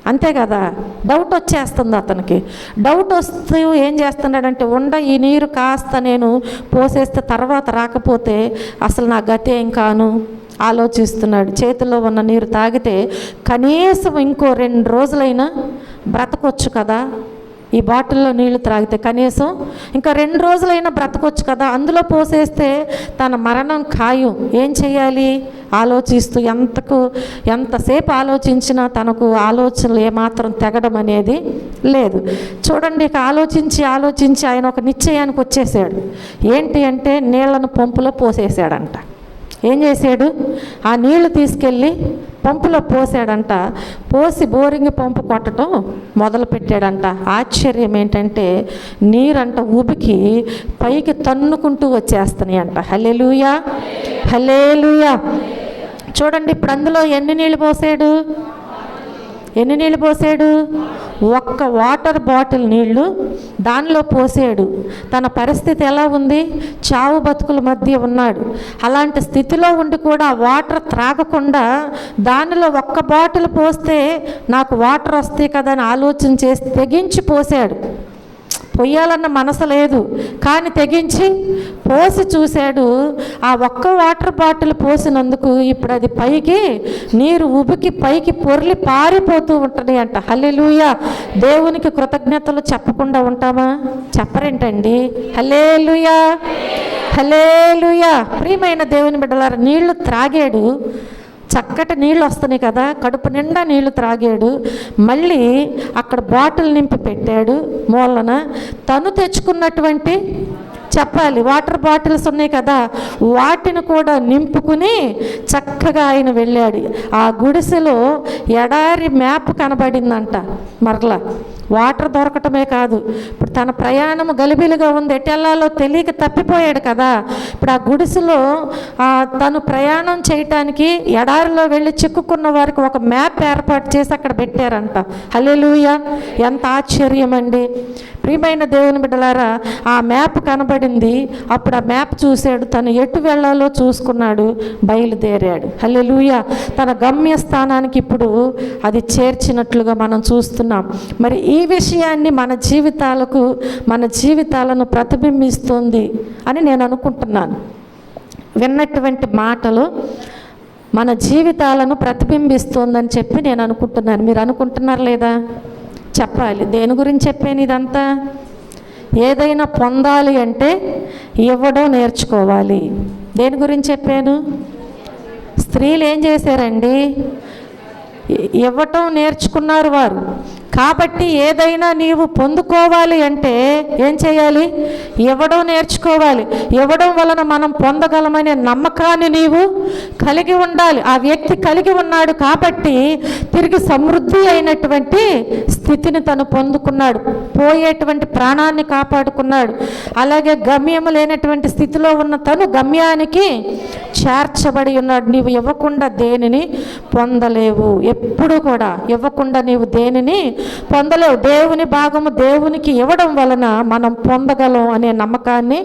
అంతే కదా, డౌట్ వచ్చేస్తుంది అతనికి. డౌట్ వస్తూ ఏం చేస్తున్నాడంటే, ఈ నీరు కాస్త నేను పోసేస్తే తర్వాత రాకపోతే అసలు నా గతి ఏం కాను ఆలోచిస్తున్నాడు. చేతిలో ఉన్న నీరు తాగితే కనీసం ఇంకో 2 రోజులైనా బ్రతకొచ్చు కదా. ఈ బాటిల్లో నీళ్లు త్రాగితే కనీసం ఇంకా 2 రోజులైనా బ్రతకొచ్చు కదా. అందులో పోసేస్తే తన మరణం ఖాయం. ఏం చేయాలి ఆలోచిస్తూ ఎంతసేపు ఆలోచించినా తనకు ఆలోచనలు ఏమాత్రం తెగడం అనేది లేదు. చూడండి, ఇక ఆలోచించి ఆయన ఒక నిశ్చయానికి వచ్చేసాడు. ఏంటి అంటే, నీళ్లను పంపులో పోసేసాడంట. ఏం చేశాడు? ఆ నీళ్లు తీసుకెళ్ళి పంపులో పోసాడంట. పోసి బోరింగ్ పంపు కొట్టడం మొదలుపెట్టాడంట. ఆశ్చర్యం ఏంటంటే, నీరంట ఉబికి పైకి తన్నుకుంటూ వచ్చేస్తున్నాయి అంట. హల్లెలూయా, హల్లెలూయా. చూడండి, ఇప్పుడు అందులో ఎన్ని నీళ్ళు పోసాడు? ఒక్క వాటర్ బాటిల్ నీళ్లు దానిలో పోసాడు. తన పరిస్థితి ఎలా ఉంది? చావు బతుకుల మధ్య ఉన్నాడు. అలాంటి స్థితిలో ఉండి కూడా వాటర్ త్రాగకుండా దానిలో ఒక్క బాటిల్ పోస్తే నాకు వాటర్ వస్తాయి కదా అని ఆలోచన చేసి తెగించి పోసాడు. పొయ్యాలన్న మనసు లేదు, కానీ తెగించి పోసి చూశాడు. ఆ ఒక్క వాటర్ బాటిల్ పోసినందుకు ఇప్పుడు అది పైకి నీరు ఉబికి పైకి పొర్లి పారిపోతూ ఉంటుంది అంట. హల్లెలూయా. దేవునికి కృతజ్ఞతలు చెప్పకుండా ఉంటామా? చెప్పరేంటండి? హల్లెలూయా, హల్లెలూయా. ప్రియమైన దేవుని బిడ్డలారా, నీళ్లు త్రాగాడు. చక్కటి నీళ్ళు వస్తున్నాయి కదా, కడుపు నిండా నీళ్లు త్రాగాడు. మళ్ళీ అక్కడ బాటిల్ నింపి పెట్టాడు మూలన. తను తెచ్చుకున్నటువంటి చెప్పాలి వాటర్ బాటిల్స్ ఉన్నాయి కదా, వాటిని కూడా నింపుకుని చక్కగా ఆయన వెళ్ళాడు. ఆ గుడిసెలో ఎడారి మ్యాప్ కనబడిందంట. మరలా వాటర్ దొరకటమే కాదు, ఇప్పుడు తన ప్రయాణం గలిబిలిగా ఉంది, ఎటెల్లాలో తెలియక తప్పిపోయాడు కదా. ఇప్పుడు ఆ గుడిసెలో తను ప్రయాణం చేయటానికి ఎడారిలో వెళ్ళి చిక్కుకున్న వారికి ఒక మ్యాప్ ఏర్పాటు చేసి అక్కడ పెట్టారంట. హల్లెలూయా. ఎంత ఆశ్చర్యం అండి. ప్రియమైన దేవుని బిడ్డలారా, ఆ మ్యాప్ కనబడింది. అప్పుడు ఆ మ్యాప్ చూశాడు, తను ఎటు వెళ్ళాలో చూసుకున్నాడు, బయలుదేరాడు. హల్లెలూయా. తన గమ్యస్థానానికి ఇప్పుడు అది చేర్చినట్లుగా మనం చూస్తున్నాం. మరి ఈ విషయాన్ని మన జీవితాలను ప్రతిబింబిస్తుంది అని నేను అనుకుంటున్నాను. విన్నటువంటి మాటలు మన జీవితాలను ప్రతిబింబిస్తుందని చెప్పి నేను అనుకుంటున్నాను. మీరు అనుకుంటున్నారు లేదా? చెప్పాలి. దేని గురించి చెప్పాను ఇదంతా? ఏదైనా పొందాలి అంటే ఇవ్వడం నేర్చుకోవాలి. దేని గురించి చెప్పాను? స్త్రీలు ఏం చేశారండి? ఇవ్వటం నేర్చుకున్నారు వారు. కాబట్టి ఏదైనా నీవు పొందుకోవాలి అంటే ఏం చేయాలి? ఇవ్వడం నేర్చుకోవాలి. ఇవ్వడం వలన మనం పొందగలమనే నమ్మకాన్ని నీవు కలిగి ఉండాలి. ఆ వ్యక్తి కలిగి ఉన్నాడు కాబట్టి తిరిగి సమృద్ధి అయినటువంటి స్థితిని తను పొందుకున్నాడు, పోయేటువంటి ప్రాణాన్ని కాపాడుకున్నాడు. అలాగే గమ్యము లేనటువంటి స్థితిలో ఉన్న తను గమ్యానికి చేర్చబడి ఉన్నాడు. నీవు ఇవ్వకుండా దేనిని పొందలేవు. ఎప్పుడు కూడా ఇవ్వకుండా నీవు దేనిని పొందలేవు. దేవుని భాగము దేవునికి ఇవ్వడం వలన మనం పొందగలం అనే నమ్మకాన్ని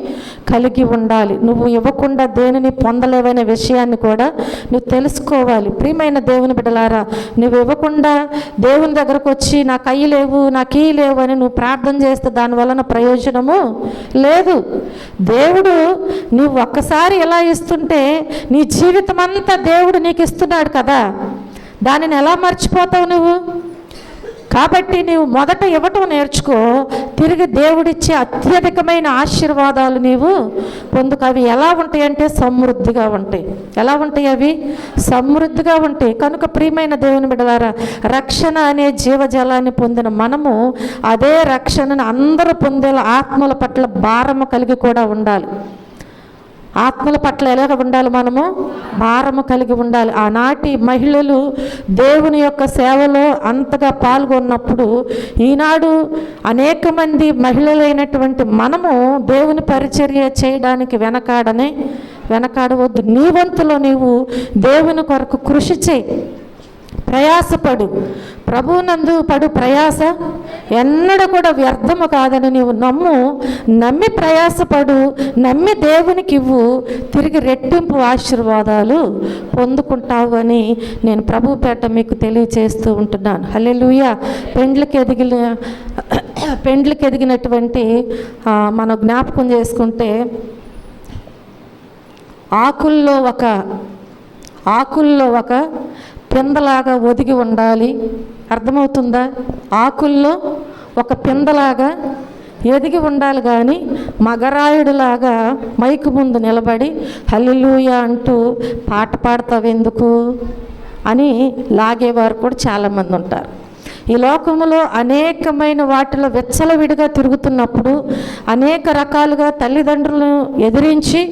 కలిగి ఉండాలి. నువ్వు ఇవ్వకుండా దేనిని పొందలేవనే విషయాన్ని కూడా నువ్వు తెలుసుకోవాలి. ప్రియమైన దేవుని బిడ్డలారా, నువ్వు ఇవ్వకుండా దేవుని దగ్గరకు వచ్చి నాకు అయ్యి లేవు, నాకు ఈ లేవు అని నువ్వు ప్రార్థన చేస్తే దాని వలన ప్రయోజనము లేదు. దేవుడు నువ్వు ఒక్కసారి ఎలా ఇస్తుంటే నీ జీవితం అంతా దేవుడు నీకు ఇస్తున్నాడు కదా, దానిని ఎలా మర్చిపోతావు నువ్వు? కాబట్టి నీవు మొదట ఇవ్వటం నేర్చుకో. తిరిగి దేవుడిచ్చే అత్యధికమైన ఆశీర్వాదాలు నీవు పొందుకు. అవి ఎలా ఉంటాయి అంటే సమృద్ధిగా ఉంటాయి. ఎలా ఉంటాయి? అవి సమృద్ధిగా ఉంటాయి. కనుక ప్రియమైన దేవుని బిడ్డలారా, రక్షణ అనే జీవజలాన్ని పొందిన మనము అదే రక్షణను అందరూ పొందేలా ఆత్మల పట్ల భారము కలిగి కూడా ఉండాలి. ఆత్మల పట్ల ఎలాగ ఉండాలి? మనము భారము కలిగి ఉండాలి. ఆనాటి మహిళలు దేవుని యొక్క సేవలో అంతగా పాల్గొన్నప్పుడు ఈనాడు అనేక మంది మహిళలైనటువంటి మనము దేవుని పరిచర్య చేయడానికి వెనకాడవద్దు. నీ వంతులో నీవు దేవుని కొరకు కృషి చేయి, ప్రయాసపడు. ప్రభువునందు పడు ప్రయాస ఎన్నడూ కూడా వ్యర్థము కాదని నీవు నమ్మి ప్రయాసపడు, నమ్మి దేవునికి ఇవ్వు, తిరిగి రెట్టింపు ఆశీర్వాదాలు పొందుకుంటావు అని నేను ప్రభు పేట మీకు తెలియచేస్తూ ఉంటున్నాను. హల్లెలూయా. పెండ్లికి ఎదిగినటువంటి మనం జ్ఞాపకం చేసుకుంటే ఆకుల్లో ఒక పిందలాగా ఒదిగి ఉండాలి. అర్థమవుతుందా? ఆకుల్లో ఒక పిందలాగా ఎదిగి ఉండాలి. కానీ మగరాయుడులాగా మైకు ముందు నిలబడి హల్లెలూయా అంటూ పాట పాడతావెందుకు అని లాగేవారు కూడా చాలామంది ఉంటారు. ఈ లోకములో అనేకమైన వాటిలో విచ్చలవిడిగా తిరుగుతున్నప్పుడు అనేక రకాలుగా తల్లిదండ్రులను ఎదిరించి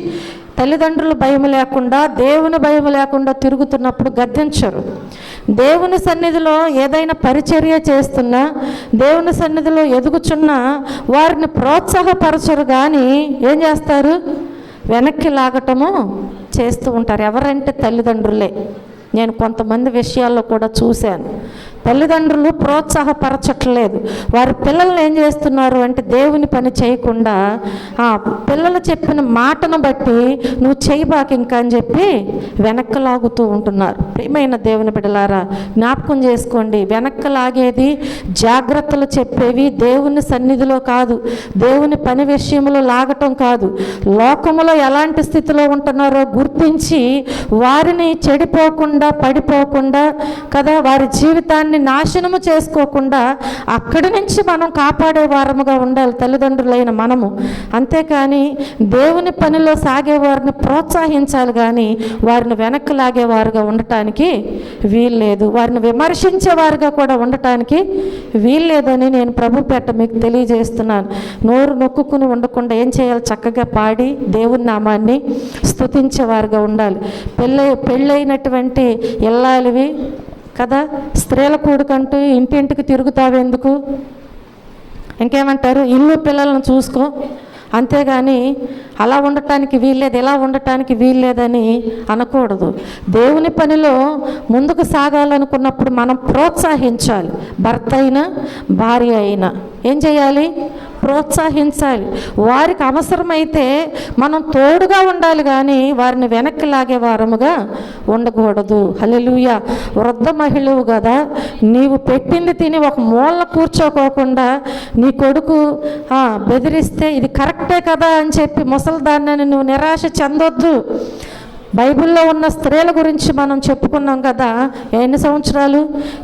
తల్లిదండ్రుల భయం లేకుండా దేవుని భయం లేకుండా తిరుగుతున్నప్పుడు గద్దించరు. దేవుని సన్నిధిలో ఏదైనా పరిచర్య చేస్తున్నా, దేవుని సన్నిధిలో ఎదుగుచున్నా వారిని ప్రోత్సాహపరచరు. కానీ ఏం చేస్తారు? వెనక్కి లాగటము చేస్తూ ఉంటారు. ఎవరంటే తల్లిదండ్రులే. నేను కొంతమంది విషయాల్లో కూడా చూశాను. తల్లిదండ్రులు ప్రోత్సాహపరచట్లేదు. వారి పిల్లల్ని ఏం చేస్తున్నారు అంటే దేవుని పని చేయకుండా పిల్లలు చెప్పిన మాటను బట్టి నువ్వు చేయబాక ఇంకా అని చెప్పి వెనక్కి లాగుతూ ఉంటున్నారు. ప్రియమైన దేవుని బిడ్డలారా, జ్ఞాపకం చేసుకోండి. వెనక్కి లాగేది, జాగ్రత్తలు చెప్పేవి దేవుని సన్నిధిలో కాదు, దేవుని పని విషయంలో లాగటం కాదు. లోకములో ఎలాంటి స్థితిలో ఉంటున్నారో గుర్తించి వారిని చెడిపోకుండా పడిపోకుండా కదా, వారి జీవితాన్ని నాశనము చేసుకోకుండా అక్కడి నుంచి మనం కాపాడే వారముగా ఉండాలి తల్లిదండ్రులైన మనము. అంతేకాని దేవుని పనిలో సాగేవారిని ప్రోత్సహించాలి కానీ వారిని వెనక్కి లాగేవారుగా ఉండటానికి వీల్లేదు, వారిని విమర్శించేవారుగా కూడా ఉండటానికి వీల్లేదని నేను ప్రభు పేట మీకు తెలియజేస్తున్నాను. నోరు నొక్కుని ఉండకుండా ఏం చేయాలి? చక్కగా పాడి దేవుని నామాన్ని స్తుతించేవారుగా ఉండాలి. పెళ్ళైనటువంటి ఇల్లాలివి కదా, స్త్రీల కూడుకంటూ ఇంటింటికి తిరుగుతావెందుకు? ఇంకేమంటారు? ఇల్లు పిల్లలను చూసుకో, అంతేగాని అలా ఉండటానికి వీల్లేదు, ఇలా ఉండటానికి వీల్లేదని అనకూడదు. దేవుని పనిలో ముందుకు సాగాలనుకున్నప్పుడు మనం ప్రోత్సహించాలి. భర్త అయినా భార్య అయినా ఏం చేయాలి? ప్రోత్సహించాలి. వారికి అవసరమైతే మనం తోడుగా ఉండాలి కానీ వారిని వెనక్కి లాగే వారముగా ఉండకూడదు. హల్లెలూయా. వృద్ధ మహిళవు కదా, నీవు పెట్టింది తిని ఒక మూల కూర్చోకోకుండా నీ కొడుకు బెదిరిస్తే ఇది కరెక్టే కదా అని చెప్పి ముసలిదాన్ని నువ్వు నిరాశ చెందొద్దు. బైబిల్లో ఉన్న స్త్రీల గురించి మనం చెప్పుకున్నాం కదా. ఎన్ని సంవత్సరాలు?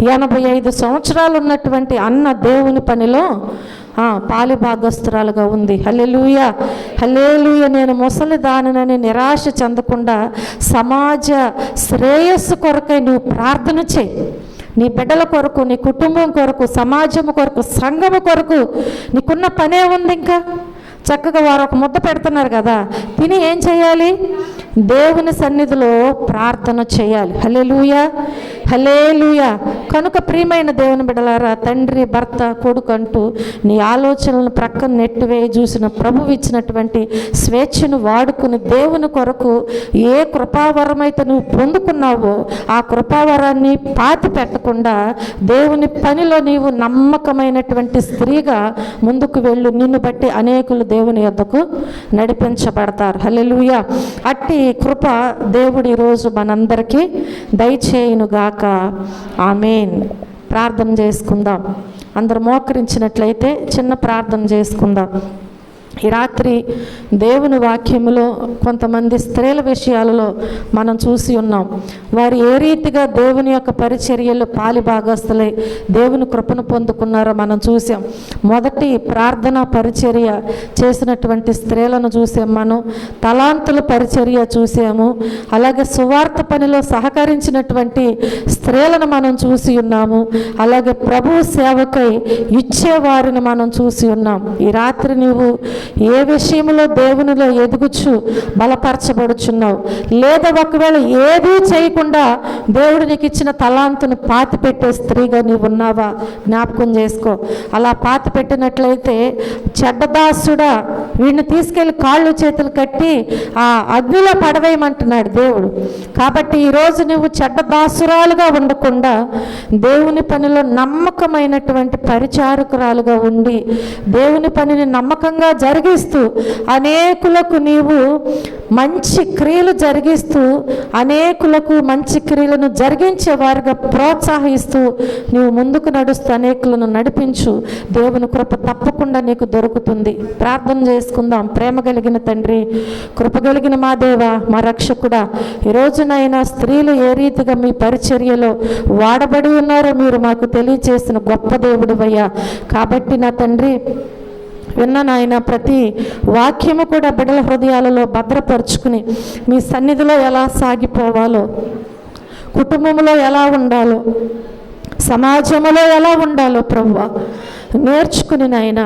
85 సంవత్సరాలు ఉన్నటువంటి అన్న దేవుని పనిలో పాలి భాగస్తురాలుగా ఉంది. హల్లెలూయా, హల్లెలూయా. నేను ముసలి దానినని నిరాశ చెందకుండా సమాజ శ్రేయస్సు కొరకై నువ్వు ప్రార్థన చేయి. నీ బిడ్డల కొరకు, నీ కుటుంబం కొరకు, సమాజం కొరకు, సంఘము కొరకు నీకున్న పనే ఉంది. ఇంకా చక్కగా వారు ఒక ముద్ద పెడుతున్నారు కదా, తిని ఏం చేయాలి? దేవుని సన్నిధిలో ప్రార్థన చేయాలి. హల్లెలూయా, హల్లెలూయా. కనుక ప్రియమైన దేవుని బిడ్డలారా, తండ్రి, భర్త, కొడుకు అంటూ నీ ఆలోచనలను ప్రక్కన నెట్టివేయి చూసిన ప్రభువు ఇచ్చినటువంటి స్వేచ్ఛను వాడుకుని దేవుని కొరకు ఏ కృపావరమైతే నువ్వు పొందుకున్నావో ఆ కృపావరాన్ని పాతి పెట్టకుండా దేవుని పనిలో నీవు నమ్మకమైనటువంటి స్త్రీగా ముందుకు వెళ్ళు. నిన్ను బట్టి అనేకులు దేవుని యొద్దకు నడిపించబడతారు. హల్లెలూయా. అట్టి కృప దేవుడు ఈరోజు మనందరికీ దయచేయునుగాక. ఆమేన్. ప్రార్థన చేసుకుందాం. అందరు మోకరించినట్లయితే చిన్న ప్రార్థన చేసుకుందాం. ఈ రాత్రి దేవుని వాక్యములో కొంతమంది స్త్రీల విషయాలలో మనం చూసి ఉన్నాం. వారు ఏ రీతిగా దేవుని యొక్క పరిచర్యలు పాలి భాగస్తులై దేవుని కృపను పొందుకున్నారో మనం చూసాం. మొదటి ప్రార్థన పరిచర్య చేసినటువంటి స్త్రీలను చూసాం. మనం తలాంతుల పరిచర్య చూసాము. అలాగే సువార్త పనిలో సహకరించినటువంటి స్త్రీలను మనం చూసి ఉన్నాము. అలాగే ప్రభు సేవకై ఇచ్చేవారిని మనం చూసి ఉన్నాం. ఈ రాత్రి నీవు ఏ విషయంలో దేవునిలో ఎదుగుచు బలపరచబడుచున్నావు, లేదా ఒకవేళ ఏదీ చేయకుండా దేవుడు నీకు ఇచ్చిన తలాంతును పాతి పెట్టే స్త్రీగా నీవు ఉన్నావా? జ్ఞాపకం చేసుకో. అలా పాతి పెట్టినట్లయితే చెడ్డదాసుడా, వీడిని తీసుకెళ్ళి కాళ్ళు చేతులు కట్టి ఆ అగ్నిలో పడవేయమంటున్నాడు దేవుడు. కాబట్టి ఈరోజు నువ్వు చెడ్డదాసురాలుగా ఉండకుండా దేవుని పనిలో నమ్మకమైనటువంటి పరిచారకురాలుగా ఉండి దేవుని పనిని నమ్మకంగా జరిగిస్తూ అనేకులకు నీవు మంచి క్రియలు జరిగిస్తూ అనేకులకు మంచి క్రియలను జరిగించే వారిగా ప్రోత్సహిస్తూ నీవు ముందుకు నడుస్తూ అనేకులను నడిపించు. దేవుని కృప తప్పకుండా నీకు దొరుకుతుంది. ప్రార్థన చేసుకుందాం. ప్రేమ కలిగిన తండ్రి, కృప కలిగిన మా దేవ, మా రక్షకుడా, ఈరోజునైనా స్త్రీలు ఏ రీతిగా మీ పరిచర్యలో వాడబడి ఉన్నారో మీరు మాకు తెలియచేసిన గొప్ప దేవుడివయ్యా. కాబట్టి నా తండ్రి, విన్న నాయన ప్రతి వాక్యము కూడా బిడ్డల హృదయాలలో భద్రపరుచుకుని మీ సన్నిధిలో ఎలా సాగిపోవాలో, కుటుంబంలో ఎలా ఉండాలో, సమాజంలో ఎలా ఉండాలో ప్రభువా నేర్చుకుని నాయన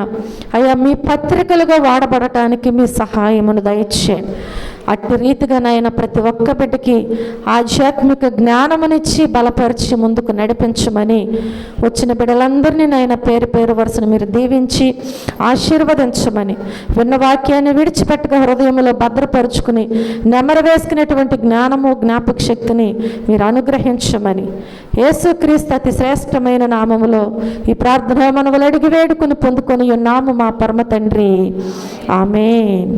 అయ్యా మీ పత్రికలుగా వాడబడటానికి మీ సహాయమును దయచేయండి. అట్టి రీతిగా నాయన ప్రతి ఒక్క బిడ్డకి ఆధ్యాత్మిక జ్ఞానమునిచ్చి బలపరిచి ముందుకు నడిపించమని వచ్చిన బిడ్డలందరినీ నాయన పేరు పేరు వరుసను మీరు దీవించి ఆశీర్వదించమని, విన్న వాక్యాన్ని విడిచిపెట్టగా హృదయంలో భద్రపరుచుకుని నెమరు వేసుకునేటువంటి జ్ఞానము జ్ఞాపక శక్తిని మీరు అనుగ్రహించమని యేసుక్రీస్తు అతి శ్రేష్టమైన నామములో ఈ ప్రార్థన మనవులు అడిగి వేడుకుని పొందుకొని ఉన్నాము మా పరమ తండ్రి. ఆమేన్.